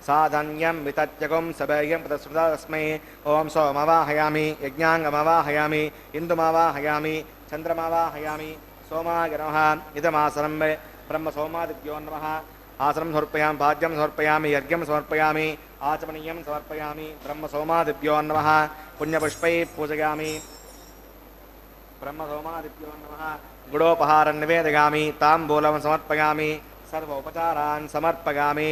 साधन्यं वितत्यकं सभयं प्रतस्मृता तस्मै ॐ सोमवाहयामि यज्ञाङ्गमवाहयामि इन्दुमावाहयामि चन्द्रमावाहयामि सोमाय नमः इदमासनं ब्रह्मसोमादिभ्यो नमः आसनं समर्पयामि भाज्यं समर्पयामि यज्ञं समर्पयामि आचमनीयं समर्पयामि ब्रह्मसोमादिभ्यो नमः पुण्यपुष्पैः पूजयामि ब्रह्मसोमादिभ्यो नमः गुडोपहारं निवेदयामि ताम्बूलं समर्पयामि सर्वोपचारान् समर्पयामि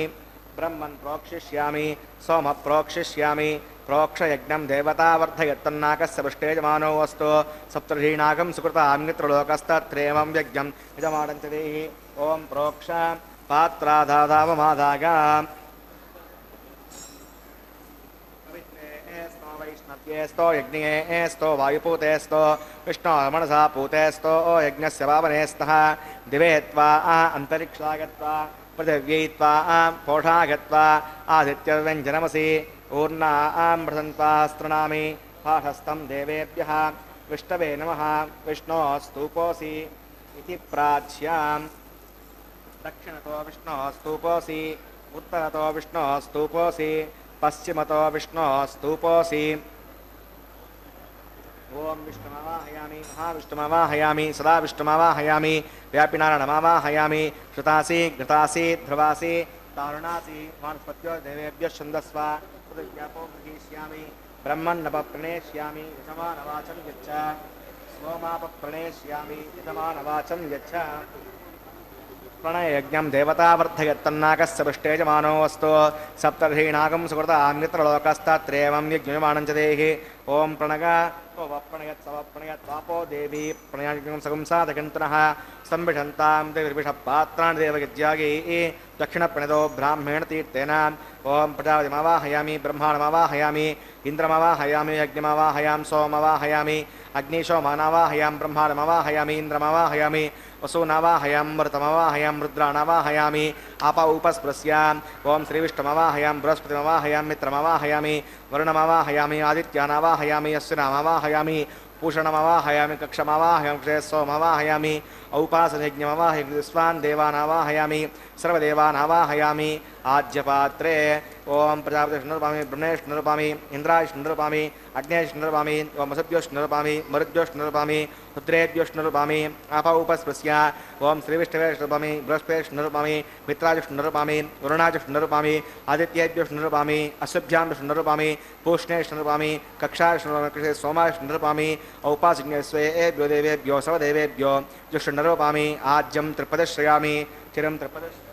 ब्रह्मन् प्रोक्षिष्यामि सोम प्रोक्षिष्यामि प्रोक्षयज्ञं देवतावर्धयत्तन्नाकस्य पृष्ठेजमानो वस्तु सप्तर्षीणाकं सुकृतामित्रलोकस्तत्रेवं यज्ञं यजमानं च देहि ॐ प्रोक्ष पात्राधाधावमादाय वैष्णव्येस्तो यज्ञेस्तो वायुपूतेस्तो विष्णोर्मनसा पूतेस्तो यज्ञस्य पावनेस्तः दिवे त्वा अन्तरिक्षागत्वा पृथिव्यै त्वा पोषागत्वा आदित्यव्यञ्जनमसि ऊर्णामृतन्त्वा स्तृणामि पाठस्थं देवेभ्यः विष्णवे नमः विष्णोस्तूपोऽसि इति प्राच्यां दक्षिणतो विष्णोस्तूपोऽसि उत्तरतो विष्णोस्तूपोऽसि पश्चिमतो विष्णोस्तूपोऽसि ॐ विष्णुमावाहयामि महाविष्णुमावाहयामि सदा विष्णुमावाहयामि व्यापिनारायणमावाहयामि श्रुतासि घृतासि ध्रुवासि दारुणासि मानस्पत्यो देवेभ्यः छन्दस्व पृथिव्यापो गृहीष्यामि ब्रह्मन्नपप्रणेष्यामि यजमानवाचं यच्च सोमापप्रणेष्यामि यजमानवाचं यच्च प्रणययज्ञं देवतावर्धयत्तन्नाकस्य पृष्ठेजमानो वस्तु सप्तर्षीणाकं सुकृतामित्रलोकस्तत्रेवं यज्ञयमानं च देहि ॐ प्रणग प्रणयत् वापो देवी प्रणयज्ञं सगुंसादकन्तनः संविषन्तां देविर्विषपात्राणि देवयज्ञायै दक्षिणप्रणतो ब्राह्मेण तीर्थेन ॐ प्रजापतिमावाहयामि ब्रह्माणमावाहयामि इन्द्रमावाहयामि यज्ञमावाहयामि सोममावाहयामि अग्निशोमानावाहयामि ब्रह्माणमावाहयामि इन्द्रमावाहयामि वसूनावाहयामि मृतमावाहयामि रुद्राणावाहयामि आप उपस्पृश्याम् ॐ श्रीविष्णुमावाहयामि बृहस्पतिमावाहयामि मित्रमावाहयामि वरुणमावाहयामि आदित्यानावाहयामि अश्विनामावाहयामि पूषणमावाहयामि कक्षमावाहयामि सोममावाहयामि औपासनयज्ञमावाहयामि स्वान् देवानावाहयामि सर्वदेवानावाहयामि आज्यपात्रे ॐ प्रजापतिष्णुरूपामि ब्रह्मेष्णुरूपामि इन्द्रायष्णुरूपामि अग्नेष्णुरूपामि ॐ वसुभ्योष्णुरूपामि मरुद्योष्णुरूपामि रुद्रेभ्योष्णुरूपामि आप उपस्पृश्य ॐ श्रीविष्णुवेष्णुरूपामि बृहस्पतिष्णुरूपामि मित्राजुष्णुरूपामि वरुणाजुष्णुरूपामि आदित्येभ्योष्णुरूपामि अश्वभ्यां विष्णुरूपामि पूष्णेष्णुरूपामि कक्षाष्णुरूपामि सोमाष्णुरूपामि औपासज्ञस्वेभ्यो देवेभ्यो सर्वदेवेभ्यो जुष्णुरूपामि आज्यं त्रिपदश्रयामि चिरं त्रिपदश्रयामि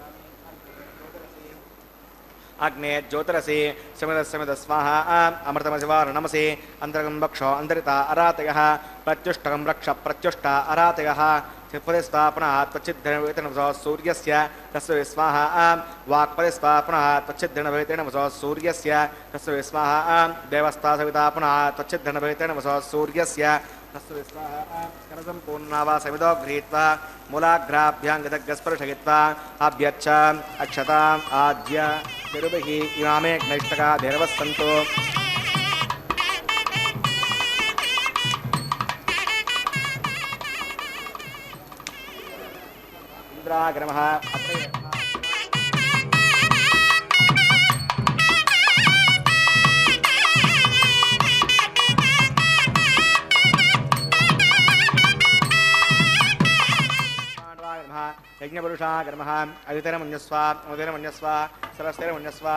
अग्ने ज्योतिरसि समित स्वाहा अमृतमशिवारणमसि अन्तरगं वक्षो अन्तरिता अरातयः प्रत्युष्टकं रक्ष प्रत्युष्ट अरातयः त्रिपदिस्वापनः त्वच्चिद्धनभवेतेनवसो सूर्यस्य तस्य स्वाहा वाक्पदिस्वा पुनः त्वच्चिद्धनभवेतेनवसो सूर्यस्य तस्य स्वाहा देवस्ता सविता पुनः त्वच्चिद्धनभवेतेनवसो सूर्यस्य तस्य स्वाहा करसम्पूर्णा वा समितो गृहीत्वा मूलाग्राभ्यां गतगस्पर्शयित्वा अभ्यच्छ अक्षताम् आद्य तिरुभिः इमामे नैष्टका धैर्वः सन्तु इंद्राग्रमः యజ్ఞపురుషా కర్మ అయుతరమున్యస్వ ఉదయమున్యస్వ సరస్వతిమున్యస్వ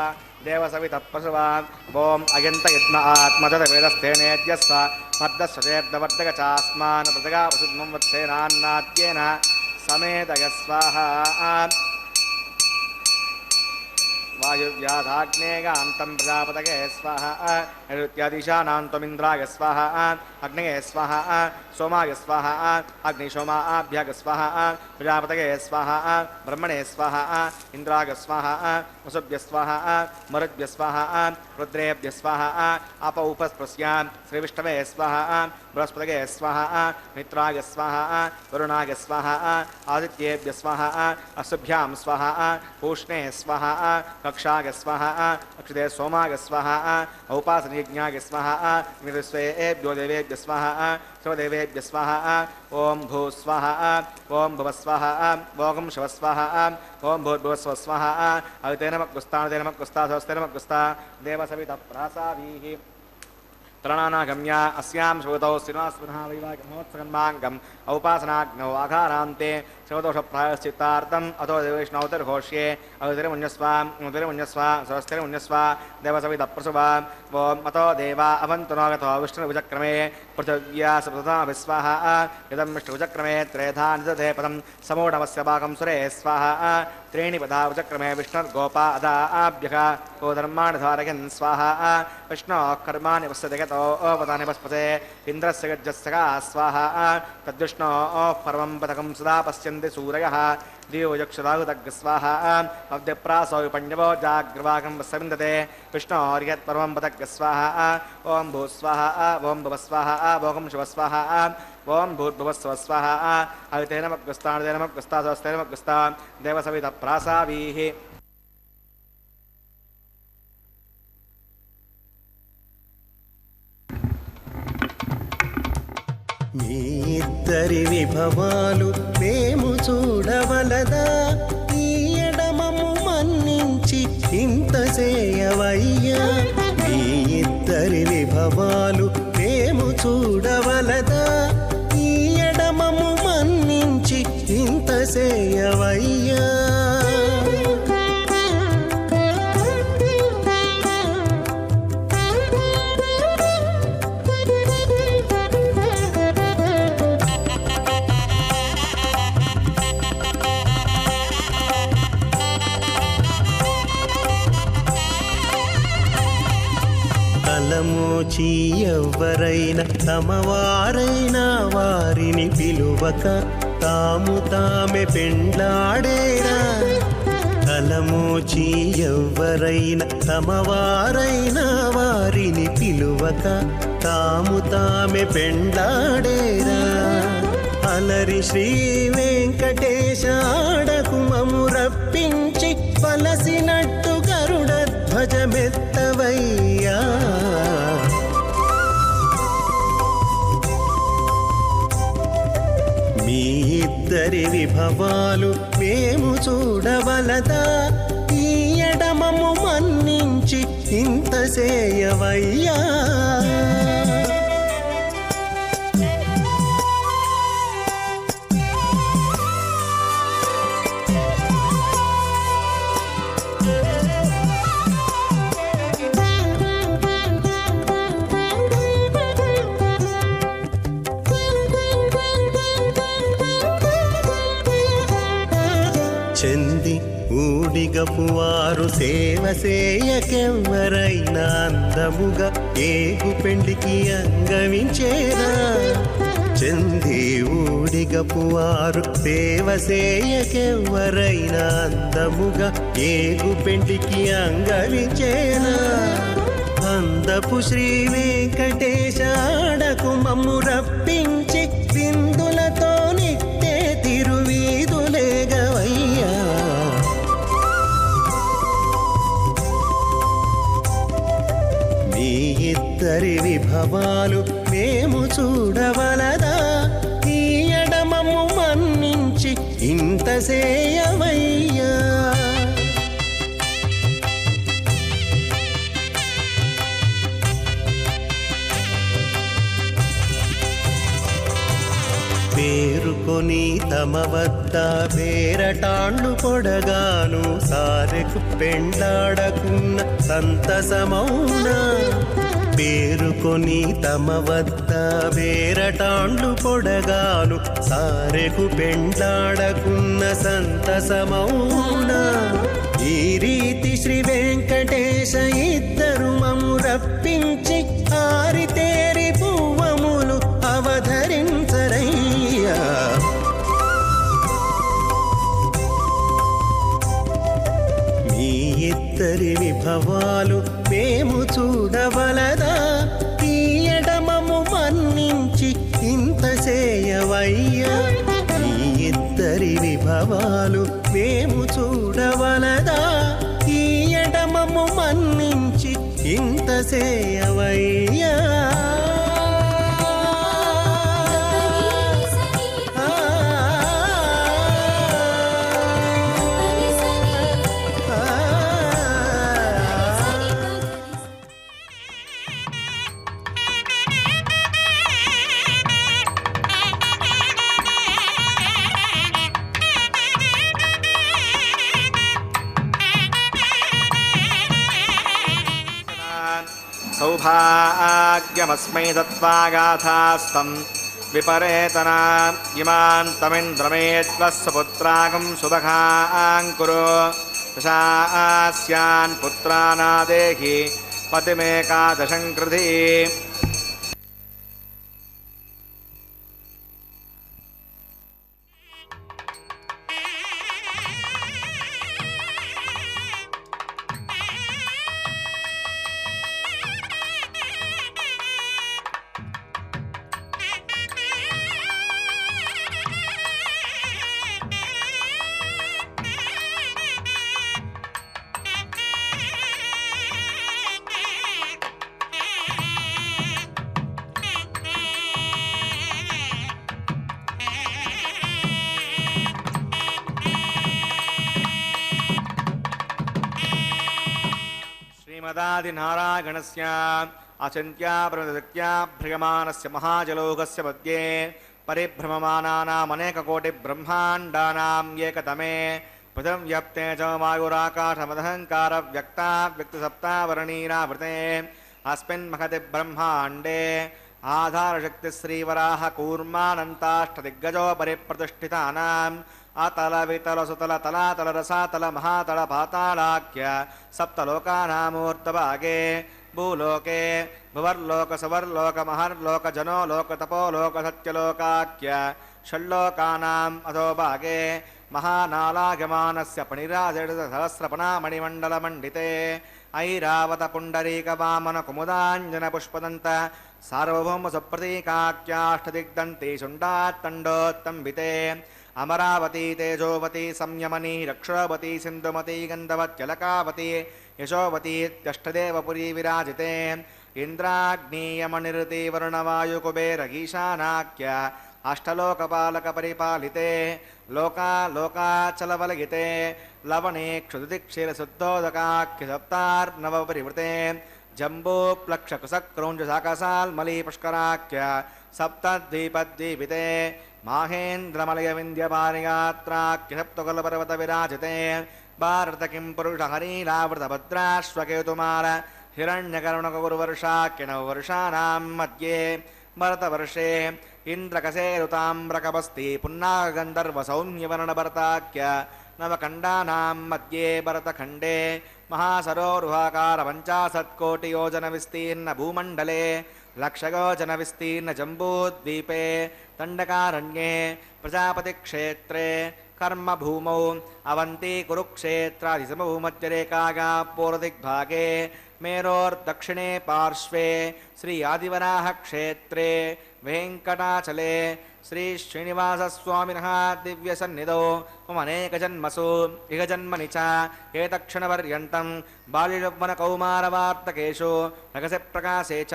దేవసవితపశువ ఓం అయంత యజ్ఞ ఆత్మజత వేదస్థేనేద్యస్వ మర్దస్వచేర్దవర్ధక చాస్మాన్ ప్రజగా వసుద్మం వత్సేనాన్నాద్యేన సమేతగ స్వాహా वायुव्याधाग्नेगान्तं प्रजापतये स्वाहा नैऋत्यादिशानान्त्वमिन्द्राय स्वाहा अग्नये स्वाहा सोमाय स्वाहा अग्निशोमाभ्याग स्वाहा प्रजापतये स्वाहा ब्रह्मणे स्वाहा इन्द्राय स्वाहा वसुभ्य स्वाहा मरुद्भ्य स्वाहा रुद्रेभ्य स्वाहा आप उपस्पृश्यां श्रीविष्णवे स्वाहा बृहस्पतये स्वाहा मित्राय स्वाहा वरुणाय स्वाहा आदित्येभ्य स्वाहा अशुभ्यां स्वाहा पूष्णे स्वाहा कक्षाय स्वाहा अक्षते सोमाय स्वाहा औपासनयज्ञाय स्वाहा विश्वेभ्यो देवेभ्य स्वाहा सर्वदेवेभ्य स्वाहा ओम भू स्वाहा ओम भुव स्वाहा ओम शिव स्वाहा ओम भूर्भुवस्व स्वाहा अवितेनमकुस्ता देवसवितः प्रासावीः तृणानागम्या अस्यां श्रोतौ श्रीनिवासपुनः वैवाहिकमहोत्सवन्माङ्गम् औपासनाग्नौ आघारान्ते श्रोतोषप्रायश्चित्तार्थम् अतो देवैष्णवतिर्घोष्ये अवितिर्मुन्यस्व सरस्तिर्मुन्यस्व देवसवितप्रसुवा ओम अतो देवा अवन्तु नोगतो विष्णुभुजक्रमे पृथिव्या सप्तधाभिस्वाहा इदं विष्णुभुजक्रमे त्रेधा निदधे पदं समूढमस्य भागं सुरे स्वाहा त्रीणि पदा भुजक्रमे विष्णुर्गोपा अदा आभ्यः कोधर्माणि धारयन् स्वाहा विष्णोः कर्माणि पश्यति गतो पदानि पस्पते इन्द्रस्य गज्जस्य स्वाहा तद्विष्णोः परमं पदकं सदा पश्यन्ति सूरयः दिवोयक्षदाहुदग् स्वाहा अव्यप्रासौ पण्यवो जाग्रवाकं वस्सविन्दते विष्णोर्यत्परमं पदग् स्वाहा ओम भू स्वाहा ओम भुव स्वाहा ओम शिव स्वाहा ओम भूर्भुवस्व स्वाहा अवितेनमग्रस्ता देवसवितः प्रासावीः మీ ఇద్దరి విభవాలు మేము చూడవలదా ఈ ఎడమము మన్నించి ఇంత చేయవయ్యా మీ ఇద్దరి విభవాలు మేము చూడవలదా ఈ ఎడమము మన్నించి ఇంత చేయవయ్యా తలమోచి ఎవ్వరైనా తమవారైనా వారిని పిలువక తాము తామే పెండ్లాడేరా తలమోచి ఎవ్వరైనా తమవారైనా వారిని పిలువక తాము తామే పెండ్లాడేరా అలరి శ్రీ వెంకటేశ ఆడకు మము రప్పించి పలసినట్టు గరుడ ధ్వజమెత్తవయ్యా మీ ఇద్దరి విభవాలు మేము చూడవలదా ఈ ఎడమము మన్నించి ఇంత చేయవయ్యా చెంది ఊడిగపు వారు సేవ సేయకెవ్వరైనా అందముగా ఏగు పెండికి అంగవించేరా చెంది ఊడిగపు వారు సేవ సేయకెవ్వరైనా అందముగా ఏగు పెండికి అంగవించేరా అందపు శ్రీ వెంకటేశ ఆడకు మమ్ము రప్పించి బిందులతో నిట్టే తిరువీధులేగవయ్యా మీ ఇద్దరి విభవాలు మేము చూడవలదా ఈ ఎడమము మన్నించి ఇంత సేయవయ్యా పేరుకొని తమ వద్ద వేరటాండ్లు పొడగాను సారెకు పెండాడకున్న సంతసమౌనా పేరుకొని తమ వద్ద వేరటాండ్లు పొడగాను సారెకు పెండాడకున్న సంతసమౌనా ఈ రీతి శ్రీ వెంకటేశ ఇద్దరు మము రప్పించి ఆరితేరి పువ్వములు అవధరించరయ్యా మీ ఇద్దరి విభవాలు మేము చూడవలదా ఈ ఎడమము మన్నించి ఇంత చేయవయ్యా ఈ ఇద్దరి విభవాలు మేము చూడవలదా ఈ ఎడమము మన్నించి ఇంత చేయవయ్యా సౌభాగ్యమస్మై దత్వాగాథాస్తం విపరేతనా ఇమాన్ తమింద్రమేత్వస్య పుత్రాగం సుభగాంకురు దశాస్యాన్ పుత్రానాదేహి పతిమేకాదశం కృధి श्रीमदादिनारायणस्य अचिन्त्याप्रदत्याभ्रियमाणस्य महाजलोकस्य मध्ये परिभ्रममानानामनेककोटिब्रह्माण्डानां एकतमे पृथिव्यप्ते च वायुराकाशमदहङ्कारव्यक्ता व्यक्तिसप्तावरणीरावृते अस्मिन् महति ब्रह्माण्डे आधारशक्तिश्रीवराह कूर्मानन्ताष्टदिग्गजो परिप्रतिष्ठितानाम् अतल वितल सुतल तलातल रसातल महातल पातालाख्य सप्तलोकानामूर्तभागे भूलोके भुवर्लोक सवर्लोक महर्लोक जनो लोक तपो लोक सत्यलोकाख्य षण्लोकानाम् अधोभागे महानालागमानस्य पणिराजसहस्रपणामणिमण्डलमण्डिते ऐरावत पुण्डरीक वामन कुमुदाञ्जन पुष्पदन्त सार्वभौम सुप्रतीकाख्याष्टदिग्दन्ति शुण्डात्तण्डोत्तम्बिते अमरावती तेजोवती संयमनी रक्षावती सिन्धुमती गन्धवत्यलकावती यशोवतीत्यष्टदेवपुरी विराजिते इन्द्राग्नीयमनिरति वरुणवायुकुबेरगीशानाख्य अष्टलोकपालकपरिपालिते लोकाचलवलगिते लवणे क्षुदिक्षीरशुद्धोदकाख्य सप्तार्णवपरिवृते जम्बूप्लक्षकुशक्रौञ्जशाकसाल्मलीपुष्कराख्य सप्तद्वीपद्वीपिते माहेन्द्रमलयविन्द्यपारियात्राख्य सप्तकुलपर्वतविराजिते भारत किं पुरुषहरीलावृतभद्राश्वकेतुमार हिरण्यकरुणकगुरुवर्षाख्य नववर्षाणां मध्ये भरतवर्षे इन्द्रकसेरुताम्रकपस्ति पुन्नागन्धर्वसौम्यवर्णभरताख्य नवखण्डानां मध्ये भरतखण्डे महासरोरुहाकार 50,000,000,000 भूमण्डले लक्षगोचनविस्तीर्ण जम्बूद्वीपे दण्डकारण्ये प्रजापतिक्षेत्रे कर्मभूमौ अवन्ती कुरुक्षेत्रादिसमभूमध्यरेखायाः पूर्वदिग्भागे मेरोर्दक्षिणे पार्श्वे श्री आदिवराहक्षेत्रे वेङ्कटाचले श्री श्रीनिवासस्वामिनः दिव्यसन्निधौ मम अनेकजन्मसु इह जन्मनि च एतक्षणपर्यन्तं बाल्ययौवनकौमारवार्तकेषु रगसे प्रकाशे च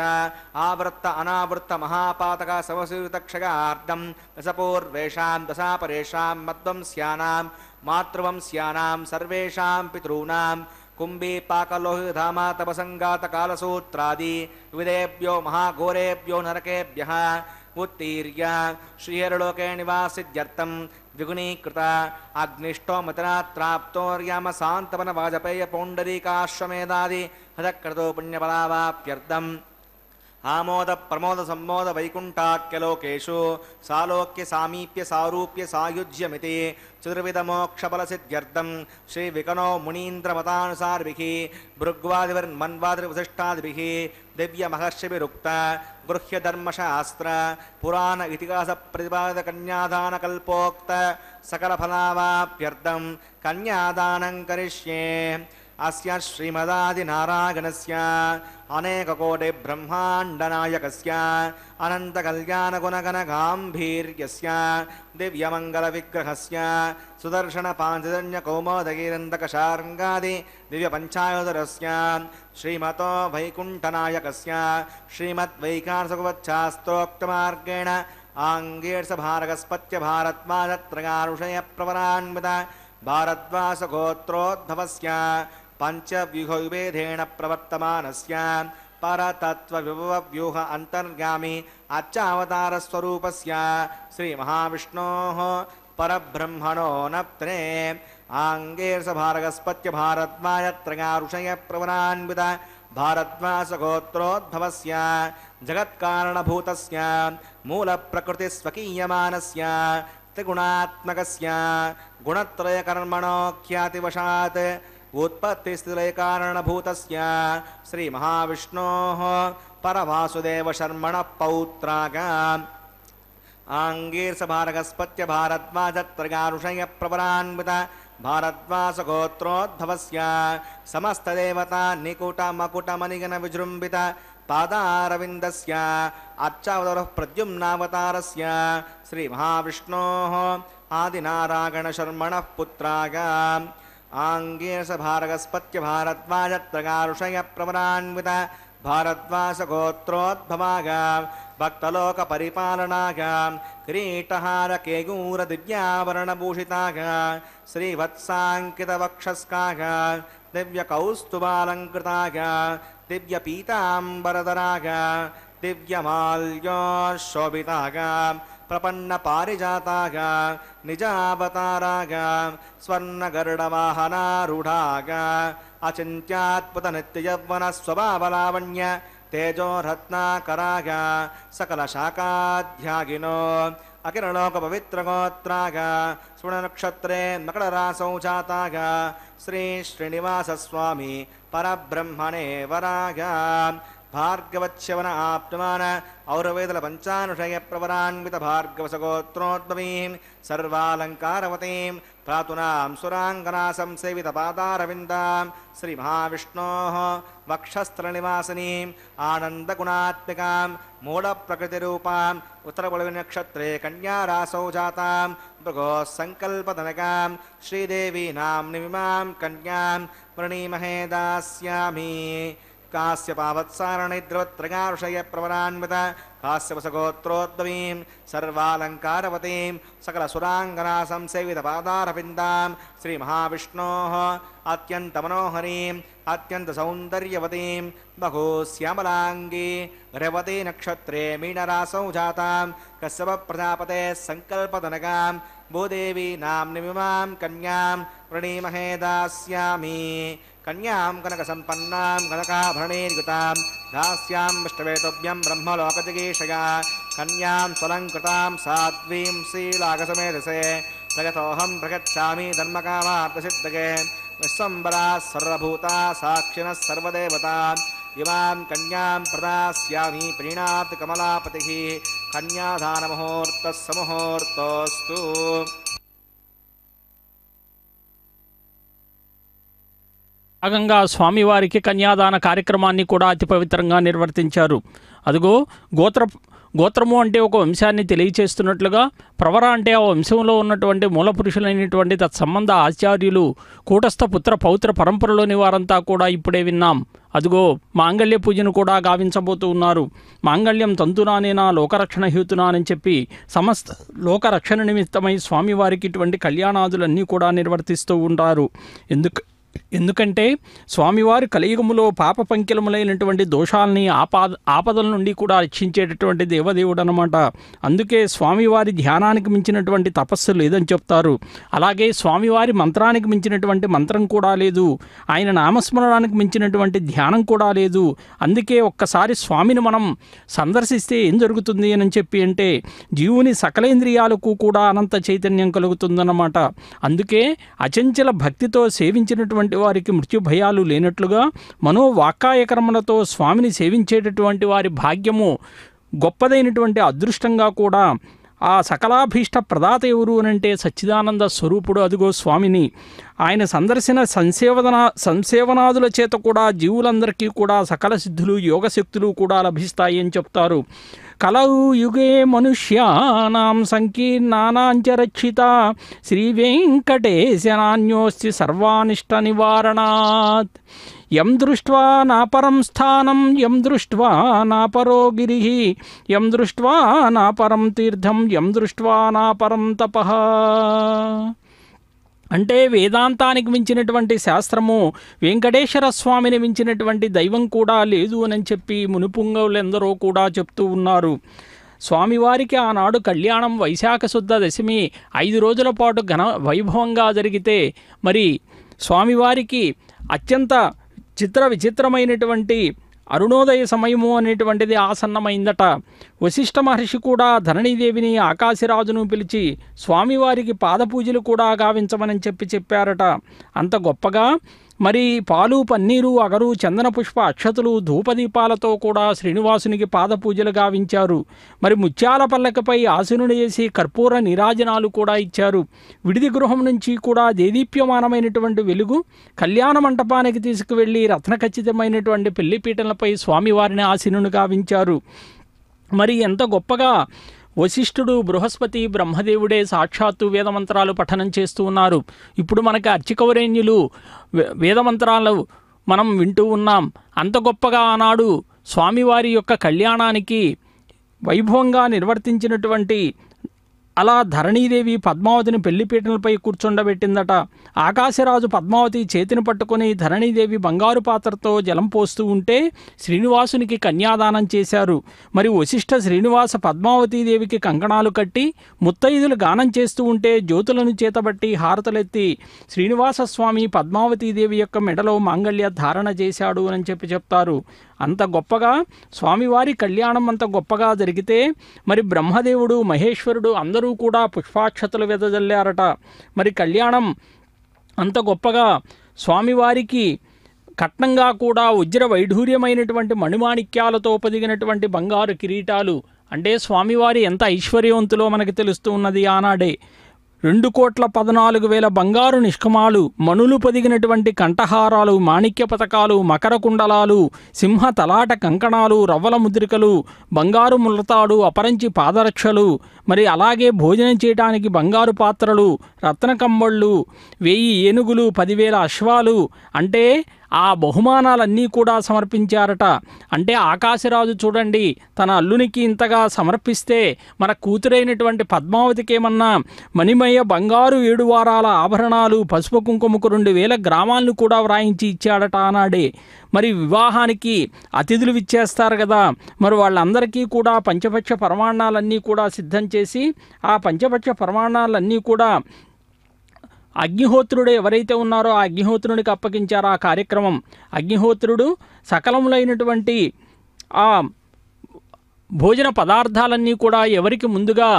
आवृत्त अनावृत्त महापातक समसूतक्षगार्धं दशपूर्वेषां दशापरेषां मध्वंस्यानां मातृवंस्यानां सर्वेषां पितॄणां कुंभी पाकलोहिधामा तपसंगात कालसूत्रादि विविधेभ्यो महाघोरेभ्यो नरकेभ्यः उत्तीर्य श्रीहरलोके निवासित्यर्थं द्विगुणीकृत अग्निष्टोमतरात्राप्तोर्याम शान्तवन वाजपेय पौण्डरीकाश्वमेधादि हदक्रतो पुण्यफलावाप्यर्थम् आमोद प्रमोद सम्मोद वैकुण्ठाख्यलोकेषु सालोक्य सामीप्य सारूप्य सायुज्यमिति चतुर्विधमोक्षफलसिद्ध्यर्थं श्रीविकनो मुनीन्द्रमतानुसारिभिः भृग्वादिभिर्मन्वादिर्वसिष्ठादिभिः दिव्यमहर्षिभिरुक्त गृह्यधर्मशास्त्र पुराण इतिहासप्रतिपादितकन्यादानकल्पोक्त सकलफलावाप्यर्थं कन्यादानं करिष्ये अस्य श्रीमदादिनारायणस्य अनेककोटिब्रह्माण्डनायकस्य अनन्तकल्याणगुणगणगाम्भीर्यस्य दिव्यमङ्गलविग्रहस्य सुदर्शनपाञ्चजन्यकौमोदगीरन्दकशार्ङ्गादि दिव्यपञ्चायुधरस्य श्रीमतो वैकुण्ठनायकस्य श्रीमद्वैकार्षकुवच्छास्त्रोक्तमार्गेण आङ्गीर्षभारगस्पत्यभारत्माजत्रगारुषयप्रवरान्वित भारद्वासगोत्रोद्भवस्य पञ्चव्यूहविभेदेन प्रवर्तमानस्य परतत्त्वविभवव्यूह अन्तर्गामी अच्चावतारस्वरूपस्य श्रीमहाविष्णोः परब्रह्मणो नप्त्रे आङ्गीर्षभारगस्पत्यभारद्वाजत्रगारुषयप्रवरान्वित भारद्वासगोत्रोद्भवस्य जगत्कारणभूतस्य मूलप्रकृतिस्वकीयमानस्य त्रिगुणात्मकस्य गुणत्रयकर्मणो ख्यातिवशात् उत्पत्तिस्थितिलयकारणभूतस्य श्रीमहाविष्णोः परवासुदेवशर्मणः पौत्राग आङ्गीर्षभारगस्पत्यभारद्वाजत्रगारुषयप्रवरान्वित भारद्वासगोत्रोद्भवस्य समस्तदेवता निकुटमकुटमणिगणविजृम्भित पादारविन्दस्य अर्चावतारः प्रद्युम्नावतारस्य श्रीमहाविष्णोः आदिनारायणशर्मणः पुत्राग आङ्गीर्षभारगस्पत्यभारद्वाजत्रगारुषयप्रवरान्वित भारद्वासगोत्रोद्भवाग भक्तलोकपरिपालनाग किरीटहारकेयूरदिव्याभरणभूषिताग श्रीवत्साङ्कितवक्षस्काग दिव्यकौस्तुभालङ्कृताग दिव्यपीताम्बरधराग दिव्यमाल्योशोभिताग प्रपन्नपारिजाताग निजावताराग स्वर्णगरुडवाहनारूढाग अचिन्त्यात्पुतनित्ययौवनस्वभावलावण्य तेजोरत्नाकराग सकलशाखाध्यागिनो अकिरणलोकपवित्रगोत्राग सुवर्णनक्षत्रे मकररासौ जाताग श्रीश्रीनिवासस्वामी परब्रह्मणे वराग भार्गवच्यवन आप्तमान औरवेदलपञ्चानुषयप्रवरान्वित भार्गवसगोत्रोद्भवीं सर्वालङ्कारवतीं प्रातुनां सुराङ्गनासं सेवितपादारविन्दां श्रीमहाविष्णोः वक्षस्त्रनिवासिनीम् आनन्दगुणात्मिकां मूढप्रकृतिरूपाम् उत्तरपल्लवीनक्षत्रे कन्यारासौ जातां भृगोः सङ्कल्पतनकां श्रीदेवीनां निमिमां कन्यां वृणीमहे दास्यामि कास्यपावत्सारणिद्रवत्रगारुषयप्रवरान्वित कास्यवसगोत्रोद्भवीं सर्वालङ्कारवतीं सकलसुराङ्गनासं सेवितपादारविन्दां श्रीमहाविष्णोः अत्यन्तमनोहरीम् अत्यन्तसौन्दर्यवतीं बहुश्यामलाङ्गी रेवती नक्षत्रे मीनरासौ जातां कश्यपप्रजापतेः सङ्कल्पतनकां भूदेवी नाम्निमिमां कन्यां वृणीमहे दास्यामि कन्यां कनकसम्पन्नां कनकाभरणैर्युतां दास्यां विष्णवेतुभ्यं ब्रह्मलोकजिगीषया कन्यां स्वलङ्कृतां साध्वीं श्रीलाघसमेधसे प्रगतोऽहं प्रगच्छामि धर्मकामार्थसिद्धये विश्वम्बराः सर्वभूता साक्षिणः सर्वदेवता इमां कन्यां प्रदास्यामि प्रीणात् कमलापतिः कन्यादानमुहूर्तः समुहूर्तोऽस्तु। భాగంగా స్వామివారికి కన్యాదాన కార్యక్రమాన్ని కూడా అతి పవిత్రంగా నిర్వర్తించారు. అదిగో గోత్రము అంటే ఒక వంశాన్ని తెలియచేస్తున్నట్లుగా, ప్రవర అంటే ఆ వంశంలో ఉన్నటువంటి మూల పురుషులైనటువంటి తత్సంబంధ ఆచార్యులు కూటస్థ పుత్ర పౌత్ర పరంపరలోని వారంతా కూడా ఇప్పుడే విన్నాం. అదిగో మాంగళ్య పూజను కూడా గావించబోతూ ఉన్నారు. మాంగళ్యం తంతునానేనా లోకరక్షణ హేతునా అని చెప్పి సమస్త లోకరక్షణ నిమిత్తమై స్వామివారికి ఇటువంటి కళ్యాణాదులన్నీ కూడా నిర్వర్తిస్తూ ఉంటారు. ఎందుకంటే స్వామివారి కలియుగములో పాప పంకిలములైనటువంటి దోషాలని ఆపదల నుండి కూడా రక్షించేటటువంటి దేవదేవుడు అనమాట. అందుకే స్వామివారి ధ్యానానికి మించినటువంటి తపస్సు లేదని చెప్తారు. అలాగే స్వామివారి మంత్రానికి మించినటువంటి మంత్రం కూడా లేదు, ఆయన నామస్మరణానికి మించినటువంటి ధ్యానం కూడా లేదు. అందుకే ఒక్కసారి స్వామిని మనం సందర్శిస్తే ఏం జరుగుతుంది అని చెప్పి అంటే జీవుని సకలేంద్రియాలకు కూడా అనంత చైతన్యం కలుగుతుందన్నమాట. అందుకే అచంచల భక్తితో సేవించినటువంటి వారికి మృత్యు భయాలు లేనట్లుగా మనోవాక్కాయ కర్మలతో స్వామిని సేవించేటటువంటి వారి భాగ్యము గొప్పదైనటువంటి అదృష్టంగా కూడా ఆ సకలాభీష్ట ప్రదాత ఎవరు అనంటే సచ్చిదానంద స్వరూపుడు, అదిగో స్వామిని. ఆయన సందర్శన సంసేవనాదుల చేత కూడా జీవులందరికీ కూడా సకల సిద్ధులు యోగశక్తులు కూడా లభిస్తాయి అని చెప్తారు. కలౌ యుగే మనుష్యానాం సంకీర్ణానాంచ రక్షిత శ్రీ వెంకటేశనాన్యోస్తి సర్వానిష్ట నివారణాత్. యం దృష్ట్వా నాపరం స్థానం యం దృష్ట్వా నాపరో గిరిః యం దృష్ట్వా నాపరం తీర్థం యం దృష్ట్వా నాపరం తపః. అంటే వేదాంతానికి మించినటువంటి శాస్త్రము, వెంకటేశ్వర స్వామిని మించినటువంటి దైవం కూడా లేదు అని చెప్పి మునిపుంగవులెందరో కూడా చెప్తూ ఉన్నారు. స్వామివారికి ఆనాడు కళ్యాణం వైశాఖ శుద్ధ దశమి 5 రోజుల పాటు ఘన వైభవంగా జరిగితే మరి స్వామివారికి అత్యంత చిత్ర విచిత్రమైనటువంటి అరుణోదయ సమయము అనేటువంటిది ఆసన్నమైందట. వశిష్ఠ మహర్షి కూడా ధరణీదేవిని ఆకాశరాజును పిలిచి స్వామివారికి పాదపూజలు కూడా గావించమని చెప్పారట. అంత గొప్పగా మరి పాలు పన్నీరు అగరు చందన పుష్ప అక్షతులు ధూపదీపాలతో కూడా శ్రీనివాసునికి పాదపూజలు గావించారు. మరి ముత్యాల పల్లకపై ఆసనుడు చేసి కర్పూర నీరాజనాలు కూడా ఇచ్చారు. విడిది గృహం నుంచి కూడా దేదీప్యమానమైనటువంటి వెలుగు కళ్యాణ మంటపానికి తీసుకువెళ్ళి రత్నఖచ్చితమైనటువంటి పెళ్లిపీటలపై స్వామివారిని ఆసీనుని గావించారు. మరి ఎంత గొప్పగా వశిష్ఠుడు బృహస్పతి బ్రహ్మదేవుడే సాక్షాత్తు వేదమంత్రాలు పఠనం చేస్తూ ఉన్నారు. ఇప్పుడు మనకి అర్చికవరేణ్యులు వేదమంత్రాలు మనం వింటూ ఉన్నాం. అంత గొప్పగా ఆనాడు స్వామివారి యొక్క కళ్యాణానికి వైభవంగా నిర్వర్తించినటువంటి అలా ధరణీదేవి పద్మావతిని పెళ్లిపీటలపై కూర్చుండబెట్టిందట. ఆకాశరాజు పద్మావతి చేతిని పట్టుకుని ధరణీదేవి బంగారు పాత్రతో జలం పోస్తూ ఉంటే శ్రీనివాసునికి కన్యాదానం చేశారు. మరి వశిష్ఠ శ్రీనివాస పద్మావతీదేవికి కంకణాలు కట్టి ముత్తైదులు గానం చేస్తూ ఉంటే జ్యోతులను చేతబట్టి హారతలెత్తి శ్రీనివాస స్వామి పద్మావతీదేవి యొక్క మెడలో మాంగళ్య ధారణ చేశాడు అని చెప్తారు. అంత గొప్పగా స్వామివారి కళ్యాణం అంత గొప్పగా జరిగితే మరి బ్రహ్మదేవుడు మహేశ్వరుడు అందరూ కూడా పుష్పాక్షతలు వెదజల్లారట. మరి కళ్యాణం అంత గొప్పగా స్వామివారికి కట్నంగా కూడా వజ్ర వైఢూర్యమైనటువంటి మణిమాణిక్యాలతో పొదిగినటువంటి బంగారు కిరీటాలు, అంటే స్వామివారి ఎంత ఐశ్వర్యవంతులో మనకి తెలుస్తూ ఉన్నది. ఆనాడే 2,14,000 బంగారు నిష్కమాలు, మణులు పొదిగినటువంటి కంఠహారాలు, మాణిక్య పతకాలు, మకర కుండలాలు, సింహ తలాట కంకణాలు, రవ్వల ముద్రికలు, బంగారు ముళ్ళతాడు, అపరంచి పాదరక్షలు, మరి అలాగే భోజనం చేయడానికి బంగారు పాత్రలు, రత్న కంబళ్ళు, 1000 ఏనుగులు, 10,000 అశ్వాలు, అంటే ఆ బహుమానాలన్నీ కూడా సమర్పించారట. అంటే ఆకాశరాజు చూడండి, తన అల్లునికి ఇంతగా సమర్పిస్తే మన కూతురైనటువంటి పద్మావతికి ఏమన్నా మణిమయ బంగారు 7 వారాల ఆభరణాలు, పసుపు కుంకుమకు 2,000 గ్రామాలను కూడా వ్రాయించి ఇచ్చాడట ఆనాడే. మరి వివాహానికి అతిథులు ఇచ్చేస్తారు కదా, మరి వాళ్ళందరికీ కూడా పంచపక్ష పరమాణాలన్నీ కూడా సిద్ధం చేసి ఆ పంచపక్ష పరమాణాలన్నీ కూడా అగ్నిహోత్రుడు ఎవరైతే ఉన్నారో ఆ అగ్నిహోత్రునికి అప్పగించారు ఆ కార్యక్రమం. అగ్నిహోత్రుడు సకలములైనటువంటి ఆ భోజన పదార్థాలన్నీ కూడా ఎవరికి ముందుగా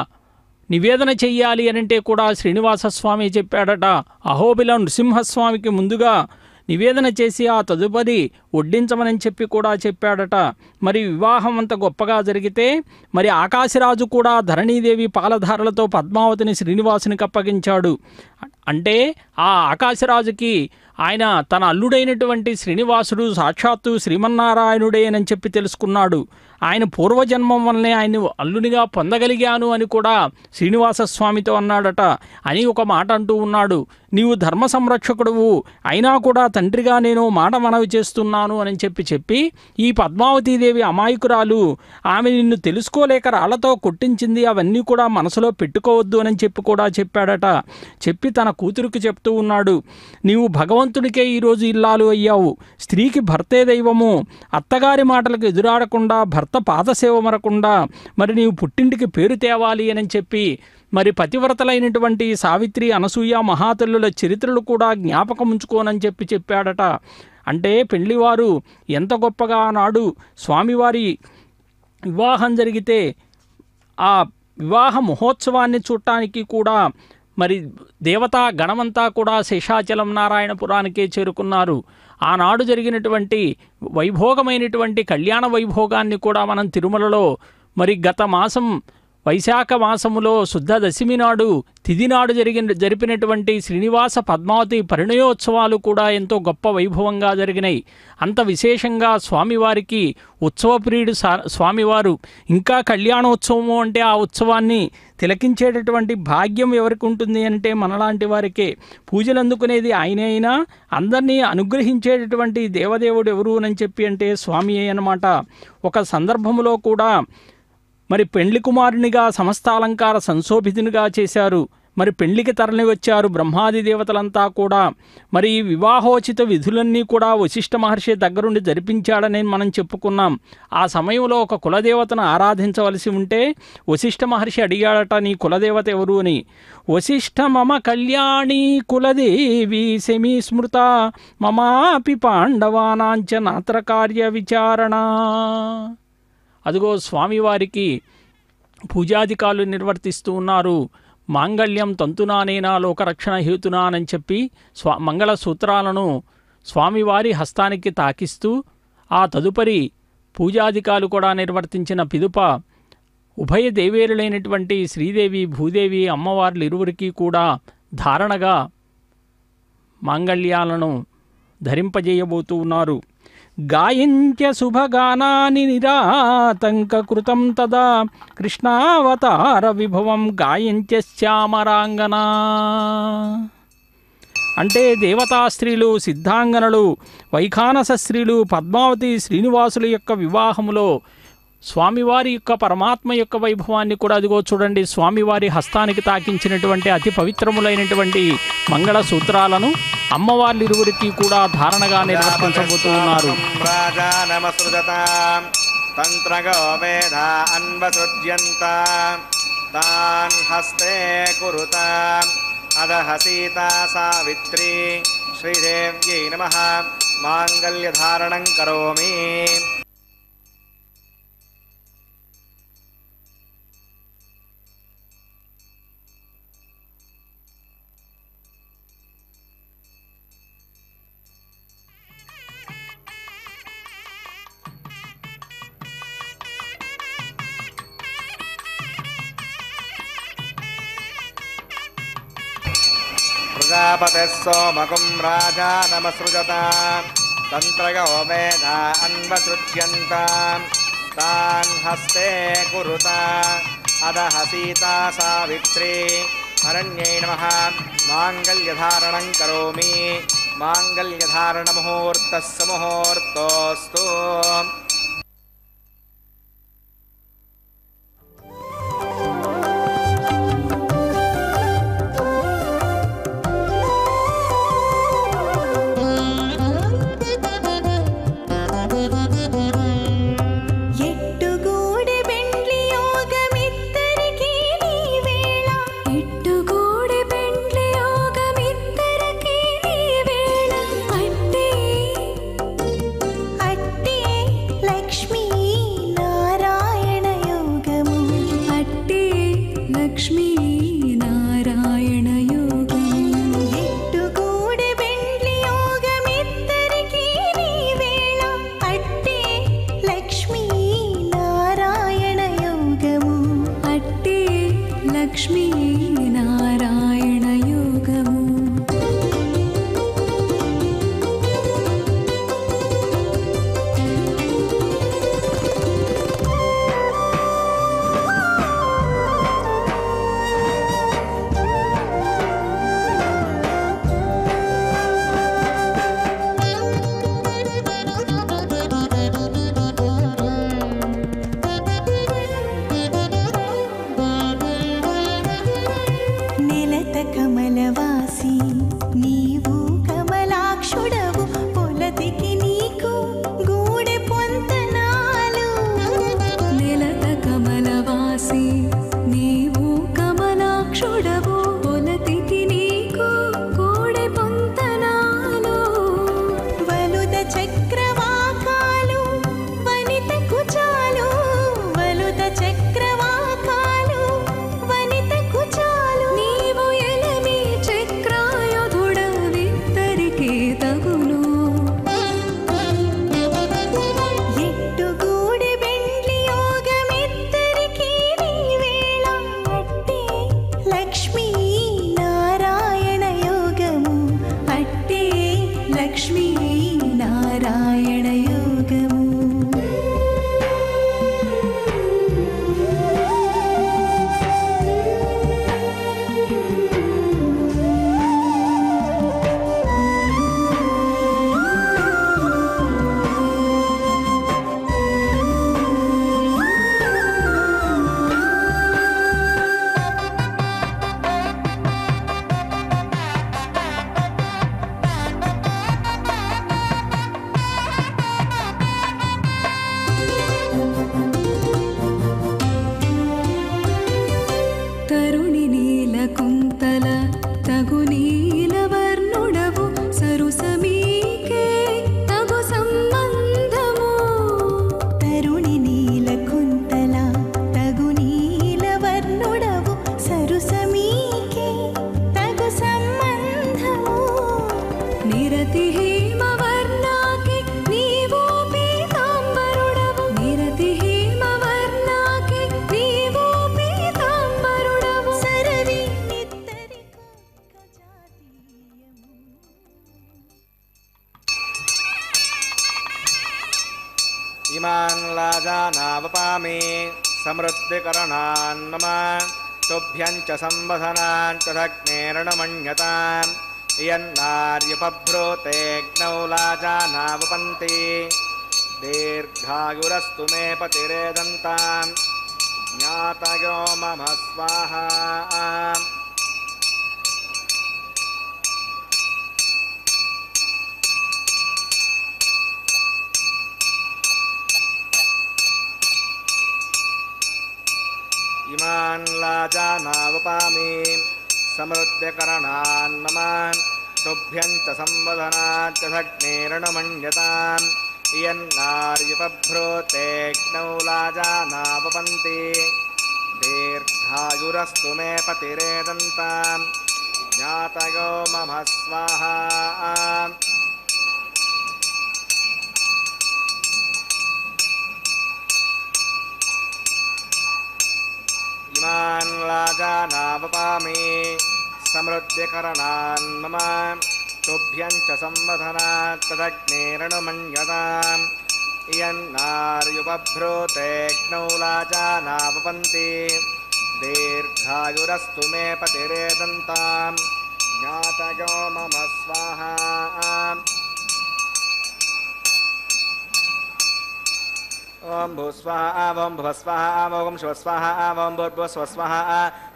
నివేదన చెయ్యాలి అనంటే కూడా శ్రీనివాసస్వామి చెప్పాడట. అహోబిల నృసింహస్వామికి ముందుగా నివేదన చేసి ఆ తదుపరి వడ్డించమని చెప్పి కూడా చెప్పాడట. మరి వివాహం అంత గొప్పగా జరిగితే మరి ఆకాశరాజు కూడా ధరణీదేవి పాలధారలతో పద్మావతిని శ్రీనివాసునికి అప్పగించాడు. అంటే ఆ ఆకాశరాజుకి ఆయన తన అల్లుడైనటువంటి శ్రీనివాసుడు సాక్షాత్తు శ్రీమన్నారాయణుడే అని చెప్పి తెలుసుకున్నాడు. ఆయన పూర్వజన్మం వల్లనే ఆయన అల్లునిగా పొందగలిగాను అని కూడా శ్రీనివాసస్వామితో అన్నాడట అని ఒక మాట అంటూ ఉన్నాడు. నీవు ధర్మ సంరక్షకుడువు అయినా కూడా తండ్రిగా నేను మాట మనవి చేస్తున్నాను అని చెప్పి ఈ పద్మావతీదేవి అమాయకురాలు, ఆమె నిన్ను తెలుసుకోలేక రాళ్లతో కొట్టించింది, అవన్నీ కూడా మనసులో పెట్టుకోవద్దు అని చెప్పి కూడా చెప్పాడట. చెప్పి తన కూతురికి చెప్తూ ఉన్నాడు, నీవు భగవంతునికే ఈరోజు ఇల్లాలు అయ్యావు. స్త్రీకి భర్తే దైవము. అత్తగారి మాటలకు ఎదురాడకుండా, భర్త పాదసేవ మరకుండా మరి నీవు పుట్టింటికి పేరు తేవాలి అని చెప్పి మరి పతివ్రతలైనటువంటి సావిత్రి, అనసూయ మహాతల్లుల చరిత్రలు కూడా జ్ఞాపకం ఉంచుకోనని చెప్పాడట. అంటే పెళ్లివారు ఎంత గొప్పగా ఆనాడు స్వామివారి వివాహం జరిగితే ఆ వివాహ మహోత్సవాన్ని చూడటానికి కూడా మరి దేవతా గణమంతా కూడా శేషాచలం నారాయణపురానికే చేరుకున్నారు. ఆనాడు జరిగినటువంటి వైభోగమైనటువంటి కళ్యాణ వైభోగాన్ని కూడా మనం తిరుమలలో మరి గత మాసం వైశాఖ మాసములో శుద్ధ దశమి నాడు తిథి నాడు జరిపినటువంటి శ్రీనివాస పద్మావతి పరిణయోత్సవాలు కూడా ఎంతో గొప్ప వైభవంగా జరిగినాయి. అంత విశేషంగా స్వామివారికి ఉత్సవప్రియుడు స్వామివారు. ఇంకా కళ్యాణోత్సవము అంటే ఆ ఉత్సవాన్ని తిలకించేటటువంటి భాగ్యం ఎవరికి ఉంటుంది అంటే మనలాంటి వారికే. పూజలు అందుకునేది ఆయనే అయినా అందరినీ అనుగ్రహించేటటువంటి దేవదేవుడు ఎవరు అని చెప్పి అంటే స్వామి అన్నమాట. ఒక సందర్భములో కూడా మరి పెండ్లి కుమారునిగా సమస్తాలంకార సంశోభితునిగా చేశారు. మరి పెళ్లికి తరలి వచ్చారు బ్రహ్మాది దేవతలంతా కూడా. మరి ఈ వివాహోచిత విధులన్నీ కూడా వశిష్ఠ మహర్షి దగ్గరుండి జరిపించాడని మనం చెప్పుకున్నాం. ఆ సమయంలో ఒక కులదేవతను ఆరాధించవలసి ఉంటే వశిష్ఠ మహర్షి అడిగాడట, నీ కులదేవత ఎవరు అని. వశిష్ఠ మమ కళ్యాణి కులదేవి సెమీ స్మృత మమాపి పాండవానాంచ నాత్ర కార్య విచారణ. అదిగో స్వామివారికి పూజాధికారులు నిర్వర్తిస్తూ ఉన్నారు. మాంగళ్యం తంతునానేనా లోకరక్షణ హేతునా అని చెప్పి మంగళ సూత్రాలను స్వామివారి హస్తానికి తాకిస్తూ ఆ తదుపరి పూజాధికారులు కూడా నిర్వర్తించిన పిదుప ఉభయ దేవేరులైనటువంటి శ్రీదేవి భూదేవి అమ్మవార్లు ఇరువురికి కూడా ధారణగా మాంగళ్యాలను ధరింపజేయబోతూ ఉన్నారు. గాయంత్య శుభగానాని నిరాతంక కృతం తదా కృష్ణావతార విభవం గాయంత్య శ్యామరాంగనా. అంటే దేవతా స్త్రీలు, సిద్ధాంగనలు, వైఖానస స్త్రీలు పద్మావతి శ్రీనివాసుల యొక్క వివాహములో స్వామివారి యొక్క పరమాత్మ యొక్క వైభవాన్ని కూడా అదిగో చూడండి. స్వామివారి హస్తానికి తాకించినటువంటి అతి పవిత్రములైనటువంటి మంగళ సూత్రాలను అమ్మవార్లు ఇరువురికి కూడా ధారణగా నిర్వర్తించబోతూ ఉన్నారు. సావిత్రి శ్రీదేవ్యై నమః మాంగళ్యధారణం కరోమి. ప్రజాపతిः సోమకం రాజానమసృజత తంత్రయో వేదా అన్వసృజ్యంత తాన్ హస్తే కురుత అదః సీతా సావిత్రి అరణ్యై నమః మాంగళ్యధారణం కరోమి. మాంగళ్యధారణ ముహూర్తస్సు ముహూర్తోస్తు. కమలవాసి నీవు కమలాక్షుడవు పొలతికి నీకు గూడె పొంతనాలు నెలత కమలవాసి నీవు కమలాక్షుడవు పొలతికి నీకు గూడె పొంతనాలు వలుద చక్రవాకాలు వనిత కుచాలు వలుద చక్రవాకాలు వనిత కుచాలు నీవు ఎలమి చక్రాయుధుడవిద్దరికీ తగును ఎట్టుగూడి బెండ్లి యోగమిద్దరికీ నీ వేళ అట్టే లక్ష్మీ నారాయణ యోగము అట్టే లక్ష్మీ నారాయణ యోగము తరుణి నీల కుంతల తగు నీలవర్ణుడవు సరుసమీకే తగు సంబంధము తరుణి నీల కుంతల తగు నీల వర్ణుడవు సరుసమీకే తగు సంబంధము నిరతి హేమవర్ణాకి నీవు పీతాంబరుడవు నిరతి హేమవర్ణాకి నీవు పీతాంబరుడవు సరవి నిద్దరికొక్క జాతీయము ఇమాన్ లాజానావపామి సమృద్ధికరణాన్ మమ తుభ్యం చ సంవధనాన్ తదగ్నేరణమణ్యతాన్ ఇయన్నార్యుపభ్రూతేగ్నౌ లాజానావపంతి దీర్ఘాయురస్తు మే పతిరేదంతాన్ జ్ఞాతయో మమ స్వాహా ఇమాన్ లాజానావపామి సమృద్ధికరణాన్ మమ తుభ్యం చ సంవధనాన్ తదగ్నేరణమణ్యతాన్ ఇయన్నార్యుపభ్రూతేగ్నౌ లాజానావపంతి దీర్ఘాయురస్తు మే పతిరేదంతాన్ జ్ఞాతయో మమ స్వాహా ఇమాన్ లాజానావపామి సమృద్ధికరణాన్ మమ తుభ్యం చ సంవధనాన్ తదగ్నేరణమణ్యతాన్ ఇయన్నార్యుపభ్రూతేగ్నౌ లాజానావపంతి దీర్ఘాయురస్తు మే పతిరేదంతాన్ జ్ఞాతయో మమ స్వాహా ఓం భూస్వాహ ఓం భువస్వాహ ఓం శివస్వాహ ఓం భూర్భువస్వస్వాహ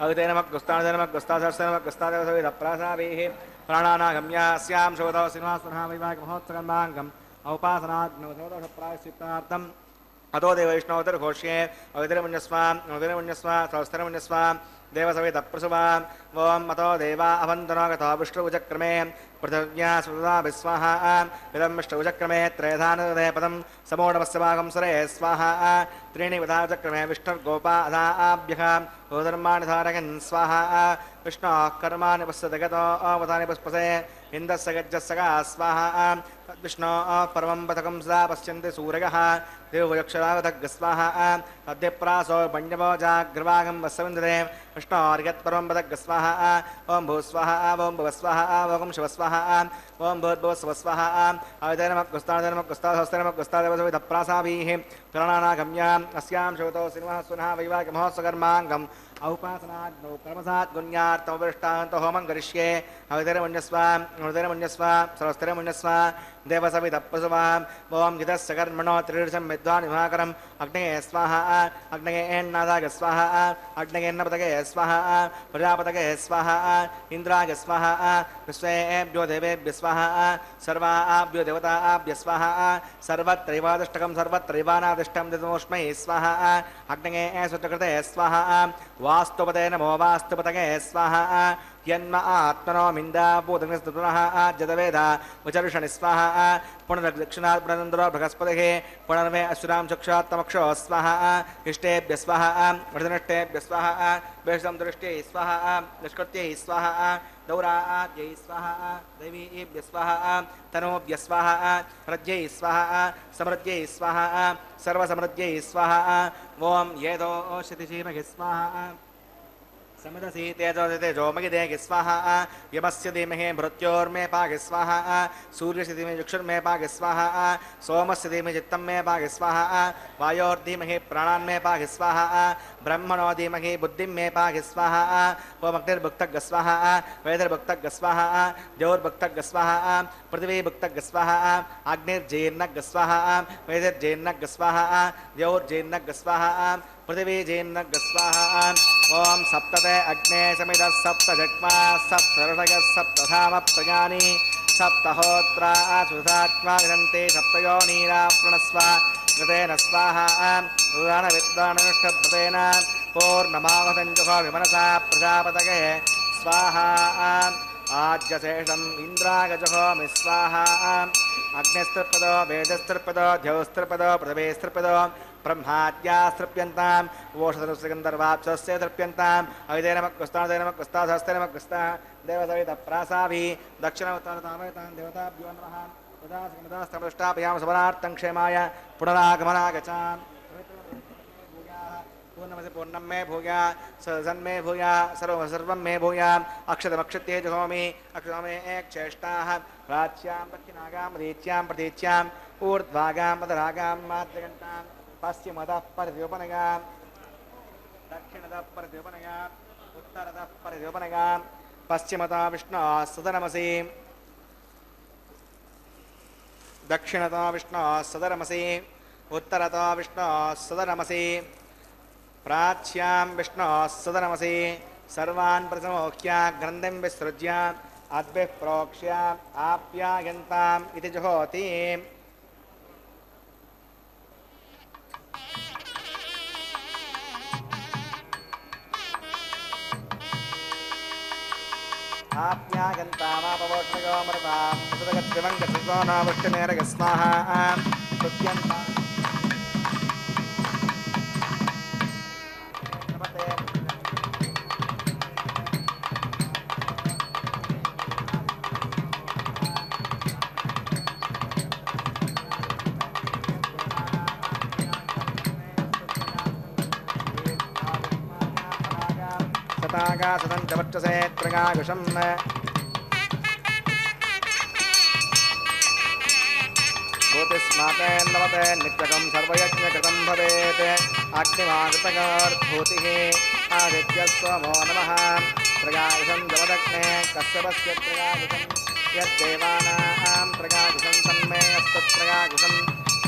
అవితేనమగ్గుస్తానమగ్గుస్తాదేవసవిధప్రాసాభిః ప్రాణానాగమ్యాస్యాం శోధౌ శ్రీనివాసనః వైవాహికమహోత్సగంధాంగం ఔపాసనాగ్నవసోదోషప్రాయశ్చిత్తార్థం అతో దేవైష్ణవతిర్ఘోష్యే అవితిరమున్యస్వ సహస్రమున్యస్వ దేవసవిధప్రసువ ఓం అతో దేవా అవంతనో గతో విష్ణువుచక్రమే పృథివ్యా స్వదా విస్వాహ ఇదం విష్ణువుచక్రమే త్రేధానదే పదం సమోఢమస్య భాగం సరే స్వాహ त्रीणि विधाचक्रमे विष्णुर्गोपादाभ्यः गोधर्माणि धारयन् स्वाहा विष्णोः कर्माणि पश्यति गतो अवतानि पुष्पसे इन्द्रस्य गज्जस्य स्वाहा विष्णोः परमं पथकं सदा पश्यन्ति सूरयः देवयक्षरावधग् स्वाहा अद्यप्रासो बण्यवो जाग्रवागं वस्सविन्दते विष्णोर्यत्परमं पथग् स्वाहा ओं भूस्वाहा ओं भुवस्वाहा ओं शिवस्वाहा ओं भूर्भुवस्वस्वाहा अवितैनमग्गुस्तादनमग्गुस्तादेवसविधप्रासाभिः पुराणानागम्याम् अस्यां शोतो श्रीनिवासुनः वैवाहिकमहोत्सकर्माङ्गम् औपासनाग्नौ कर्मसात् गुण्यार्थमविष्टान्तो होमं करिष्ये अवितैनमुन्यस्व सरस्तिरमुन्यस्व देवसविधप्रसुवा ओं गितस्य कर्मणो त्रिर्षं विद्वान् विभाकरम् अग्नये स्वाहा अग्नयेन्नादाय स्वाहा अग्नयेन्नपतये स्वाहा प्रजापतये स्वाहा इंद्राय स्वाहा विश्वेभ्यो देवेभ्य स्वाहा सर्वाभ्यो देवताभ्य स्वाहा सर्वत्रैवादिष्टकं सर्वत्रैवानादिष्टं दितमोष्मै स्वाहा अग्नये सुकृते स्वाहा वास्तुपते नमो वास्तुपतये स्वाहा यन्म आत्मनो मिन्दा बोधनस्तुनः जदवेद वचर्षणि स्वाहा पुनर्दक्षिणात् पुनरन्दरो बृहस्पतिः पुनर्मे अश्रां चक्षात् तमक्षो स्वाहा इष्टेभ्य स्वाहा वृधनिष्टेभ्य स्वाहा वेषं दृष्ट्यै स्वाहा निष्कृत्यै स्वाहा दौराद्यै स्वाहा दैवीभ्य स्वाहा तनोभ्य स्वाहा प्रज्ञै स्वाहा समृद्ध्यै स्वाहा सर्वसमृद्ध्यै स्वाहा ॐ येदो शतिशीमहि स्वाहा समदसी तेजो मगिदेहि स्वाहा यमस्य धीमहि मृत्योर्मे पाहि स्वाहा सूर्यस्य धीमहि चक्षुर्मे पाहि स्वाहा सोमस्य धीमहि चित्तं मे पाहि स्वाहा वायोर्धीमहि प्राणान्मे पाहि स्वाहा ब्रह्मणो धीमहि बुद्धिं मे पाहि स्वाहा ओमग्निर्भुक्तग् स्वाहा वेदर्भुक्तग् स्वाहा द्यौर्भुक्तग् स्वाहा पृथिवीभुक्तग् स्वाहा अग्निर्जीर्णग् स्वाहा वेदर्जीर्णग् स्वाहा द्यौर्जीर्णग् स्वाहा पृथिवीजीर्णग् स्वाहा ओम सप्तते अग्ने समिदः सप्त जग्मा सप्त ऋषयः सप्तधाम प्रजानि सप्तहोत्रा सुधात्मा विदन्ते सप्तयोनीरा प्रणस्व कृतेन स्वाहा रणविद्वानष्टभृतेन पूर्णमावतञ्जुहो विमनसा प्रजापतये स्वाहा आज्यशेषम् इन्द्रागजुहोमि स्वाहा अग्निस्त्रिपदो वेदस्त्रिपदो द्यौस्त्रिपदो पृथिवीस्त्रिपदो ब्रह्माद्यास्तृप्यन्ताम् ओषधरुस्गन्धर्वाप्सस्य तृप्यन्ताम् अविदेनमक्वस्तादेनमक्वस्ताधस्तेनमक्वस्ता देवसवितप्रासाभि दक्षिणोत्तरतामेतान् देवताभ्यो नमः तदास्तमृष्टाभयां समनार्थं क्षेमाय पुनरागमनागच्छाम् पूर्णमसि पूर्णं मे भूया सन्मे भूया सर्वं मे भूया अक्षतमक्षत्ये जुहोमि अक्षतमे चेष्टाः प्राच्यां दक्षिणागां मरीच्यां प्रतीच्याम् ऊर्ध्वागां मदरागां माद्यगन्तां पश्चिमतः परिद्योपनगां दक्षिणतः परिद्योपनगां उत्तरतः परिद्योपनगां पश्चिमतः विष्णोः सदनमसि दक्षिणतः विष्णोः सदनमसि उत्तरतः विष्णोः सदनमसि प्राच्यां विष्णोः सदनमसि सर्वान् प्रसमोक्ष्य ग्रन्थिं विसृज्य अद्भिः प्रोक्ष्य आप्यायन्ताम् इति जुहोति आप्यागन्तामापवोष्णयो मृतां सुतगत्रिवङ्गत्रितो नावृष्टिमेरगस्वाहा सुत्यन्ता सदंचवर्चसे त्रगायुषं भूतिस्माते नवते नित्यकं सर्वयज्ञकृतं भवेत् अग्निमागतगर्भूतिः आदित्यस्वमो नमः त्रगायुषं जवदग्ने कश्यपस्य त्रगायुषं यद्देवानां त्रगायुषं तन्मे अस्तत्रगायुषं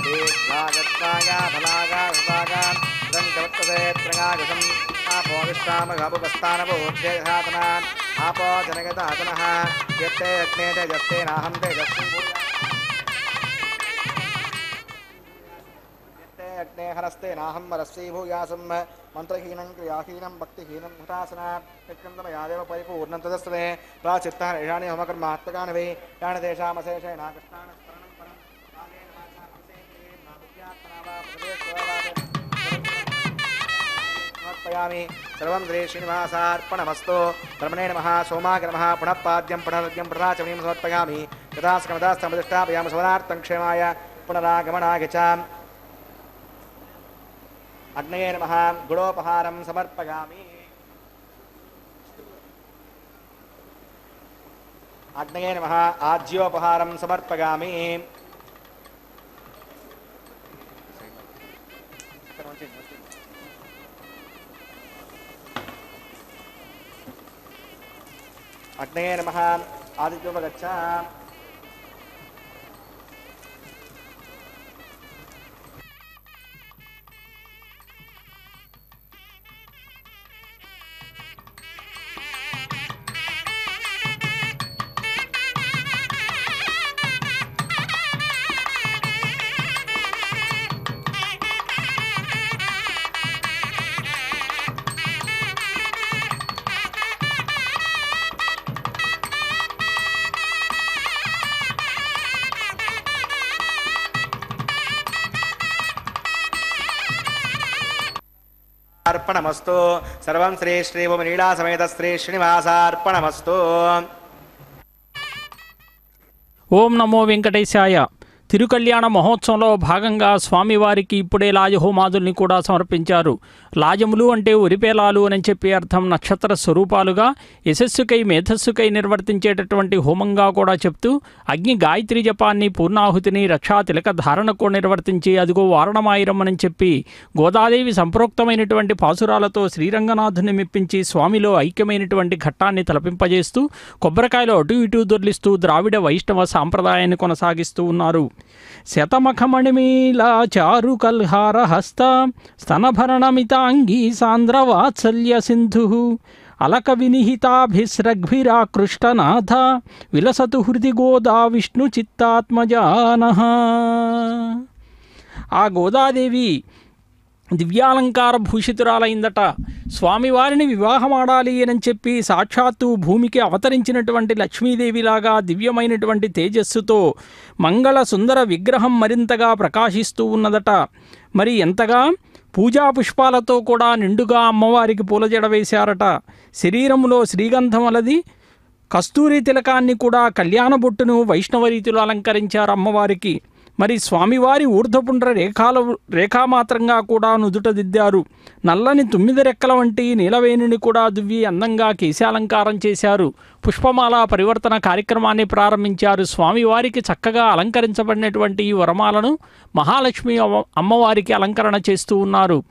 दीर्घागत्वाया फलागा विभागा सदंचवर्चसे त्रगायुषम् आपो विश्रामघापुपस्थानभूत्यघातनान् आपो जनगतातनः यत्ते अग्ने तेजस्तेनाहं तेजस्वी यत्ते अग्ने हरस्तेनाहं वरस्वी भूयासं मन्त्रहीनं क्रियाहीनं भक्तिहीनं हठासना विक्रन्दमयादेव परिपूर्णं तदस्ते प्राचित्तानि ईशानि होमकर्मात्मकानि वै यानि तेषामशेषेण कृष्णान् स्मरणं परं कालेन वाचा अभिषेकेन नामज्ञात्मना वा प्रदेशवाद समर्पयामि सर्वं श्री श्रीनिवासार्पणमस्तु ब्रह्मणे नमः सोमाय नमः पुनः पाद्यं पुनरद्यं प्रदाचमनीं समर्पयामि यदास्कमदास्तमधिष्ठापयामि सवनार्थं क्षेमाय पुनरागमनाय च अग्नये नमः गुडोपहारं समर्पयामि अग्नये नमः आज्योपहारं समर्पयामि अग्नये नमः आदित्योपगच्छ శ్రీనివాసార్పణమస్తు. సర్వం శ్రీ శ్రీభూమిలీలా సమేత శ్రీ శ్రీనివాసార్పణమస్తు. ఓం నమో వెంకటేశాయ. తిరుకళ్యాణ మహోత్సవంలో భాగంగా స్వామివారికి ఇప్పుడే లాజహోమాదుల్ని కూడా సమర్పించారు. లాజములు అంటే ఉరిపేలాలు అని చెప్పి అర్థం. నక్షత్ర స్వరూపాలుగా యశస్సుకై మేధస్సుకై నిర్వర్తించేటటువంటి హోమంగా కూడా చెప్తూ అగ్ని గాయత్రి జపాన్ని పూర్ణాహుతిని రక్షా తిలక ధారణకు నిర్వర్తించి అదిగో వారణమాయిరం అని చెప్పి గోదాదేవి సంప్రోక్తమైనటువంటి పాసురాలతో శ్రీరంగనాథుని మెప్పించి స్వామిలో ఐక్యమైనటువంటి ఘట్టాన్ని తలపింపజేస్తూ కొబ్బరికాయలు అటు ఇటు దొర్లిస్తూ ద్రావిడ వైష్ణవ సాంప్రదాయాన్ని కొనసాగిస్తూ ఉన్నారు. శతమఖమణిమీలా చారు కల్హార హస్త స్తనభరణమితాంగీ సాంద్రవాత్సల్య సింధు అలక వినిహితాభిస్రగ్భిరాకృష్టనాథ విలసతు హృది గోదా విష్ణు చిత్తాత్మజానః. ఆ గోదాదేవి దివ్యాలంకార భూషితురాలైందట. స్వామివారిని వివాహమాడాలి అని చెప్పి సాక్షాత్తు భూమికి అవతరించినటువంటి లక్ష్మీదేవిలాగా దివ్యమైనటువంటి తేజస్సుతో మంగళ సుందర విగ్రహం మరింతగా ప్రకాశిస్తూ ఉన్నదట. మరి ఎంతగా పూజా పుష్పాలతో కూడా నిండుగా అమ్మవారికి పూలజడ వేశారట. శరీరంలో శ్రీగంధం అలది కస్తూరి తిలకాన్ని కూడా కళ్యాణ బొట్టును వైష్ణవ రీతిలో అలంకరించారు అమ్మవారికి. మరి స్వామివారి ఊర్ధ్వపుండ్ర రేఖామాత్రంగా కూడా నుదుట దిద్దారు. నల్లని 9 రెక్కల వంటి నీలవేణిని కూడా దువ్వి అందంగా కేశాలంకారం చేశారు. పుష్పమాల పరివర్తన కార్యక్రమాన్ని ప్రారంభించారు. స్వామివారికి చక్కగా అలంకరించబడినటువంటి ఈ వరమాలను మహాలక్ష్మి అమ్మవారికి అలంకరణ చేస్తూ ఉన్నారు.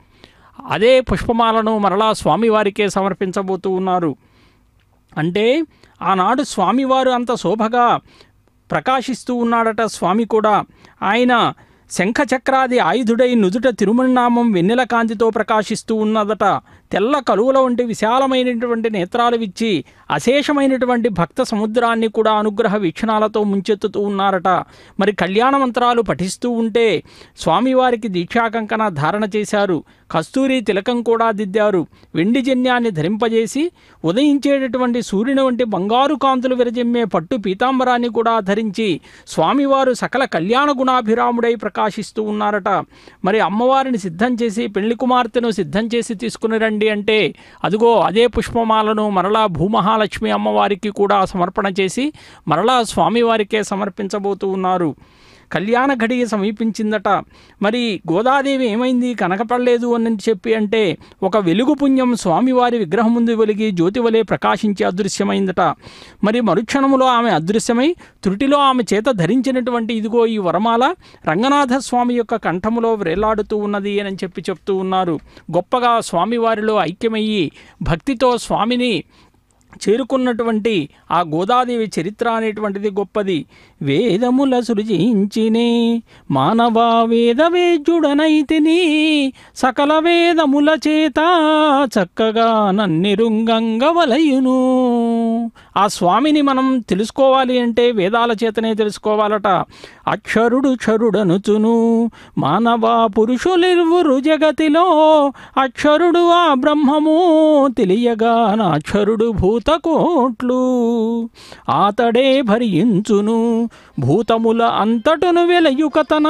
అదే పుష్పమాలను మరలా స్వామివారికే సమర్పించబోతూ ఉన్నారు. అంటే ఆనాడు స్వామివారు అంత శోభగా ప్రకాశిస్తూ ఉన్నాడట. స్వామి కూడా ఆయన శంఖచక్రాది ఆయుధుడై నుదుట తిరుమలనామం వెన్నెల కాంతితో ప్రకాశిస్తూ ఉన్నదట. తెల్ల కలువల వంటి విశాలమైనటువంటి నేత్రాలు విచ్చి అశేషమైనటువంటి భక్త సముద్రాన్ని కూడా అనుగ్రహ వీక్షణాలతో ముంచెత్తుతూ ఉన్నారట. మరి కళ్యాణ మంత్రాలు పఠిస్తూ ఉంటే స్వామివారికి దీక్షాకంకణ ధారణ చేశారు. కస్తూరి తిలకం కూడా దిద్దారు. వెండి జన్యాన్ని ధరింపజేసి ఉదయించేటటువంటి సూర్యుని వంటి బంగారు కాంతులు విరజిమ్మే పట్టు పీతాంబరాన్ని కూడా ధరించి స్వామివారు సకల కళ్యాణ గుణాభిరాముడై ప్రకాశిస్తూ ఉన్నారట. మరి అమ్మవారిని సిద్ధం చేసి పెళ్లి కుమార్తెను సిద్ధం చేసి తీసుకుని రండి అంటే అదిగో అదే పుష్పమాలను మరలా భూమహాలక్ష్మి అమ్మవారికి కూడా సమర్పణ చేసి మరలా స్వామివారికే సమర్పించబోతూ ఉన్నారు. కళ్యాణ ఘడియ సమీపించిందట. మరి గోదాదేవి ఏమైంది కనకపడలేదు అని చెప్పి అంటే ఒక వెలుగు పుణ్యం స్వామివారి విగ్రహం ముందు వెలిగి జ్యోతి వలె ప్రకాశించి అదృశ్యమైందట. మరి మరుక్షణములో ఆమె అదృశ్యమై త్రుటిలో ఆమె చేత ధరించినటువంటి ఇదిగో ఈ వరమాల రంగనాథ స్వామి యొక్క కంఠములో వ్రేలాడుతూ ఉన్నది అని చెప్పి చెప్తూ ఉన్నారు. గొప్పగా స్వామివారిలో ఐక్యమయ్యి భక్తితో స్వామిని చేరుకున్నటువంటి ఆ గోదాదేవి చరిత్ర అనేటువంటిది గొప్పది. వేదముల సృజించినే మానవా వేదవేద్యుడనైతిని సకల వేదముల చేత చక్కగా నన్నిరుంగంగవలయును. ఆ స్వామిని మనం తెలుసుకోవాలి అంటే వేదాల చేతనే తెలుసుకోవాలట. అక్షరుడు క్షరుడనుచును మానవ పురుషులిరువురు జగతిలో అక్షరుడు ఆ బ్రహ్మము తెలియగా నాక్షరుడు భూతకోట్లు ఆతడే భరించును భూతముల అంతటును వెలయుకతన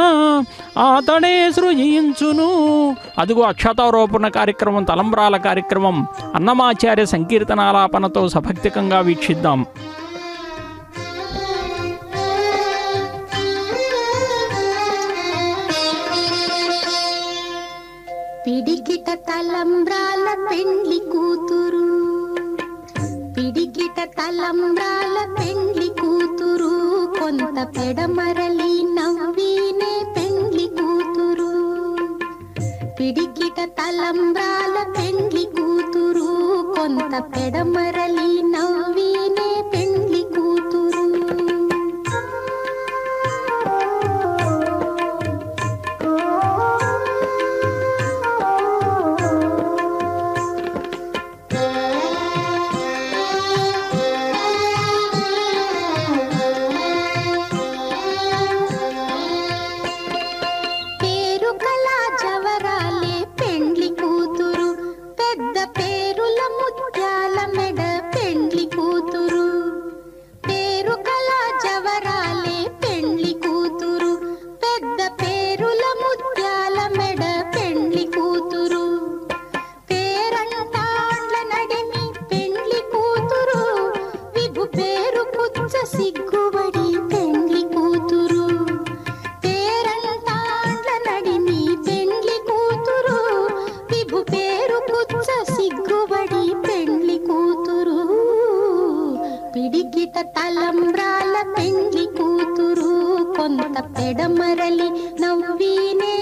ఆతడే సృజించును. అదిగో అక్షతారోపణ కార్యక్రమం తలంబ్రాల కార్యక్రమం అన్నమాచార్య సంకీర్తనాలాపనతో సభక్తికంగా వీక్షిద్దాం. పిడికిట తలంబ్రాల పెండ్లి కూతురు పిడికిట తలంబ్రాల పెండ్లి కూతురు కొంత పెడమరలి నవ్వినే పెండ్లి కూతురు పిడికిట తలంబ్రాల పెండ్లి కూతురు కొంత పెడమరలి నవ్వినే పెండ్లి కూతురు పెద్ద పేరుల ముత్యాల మెడ పెండ్లి కూతురు పిడికిట తలంబ్రాల పెండ్లి కూతురు కొంత పెడమరలి నవ్వీనే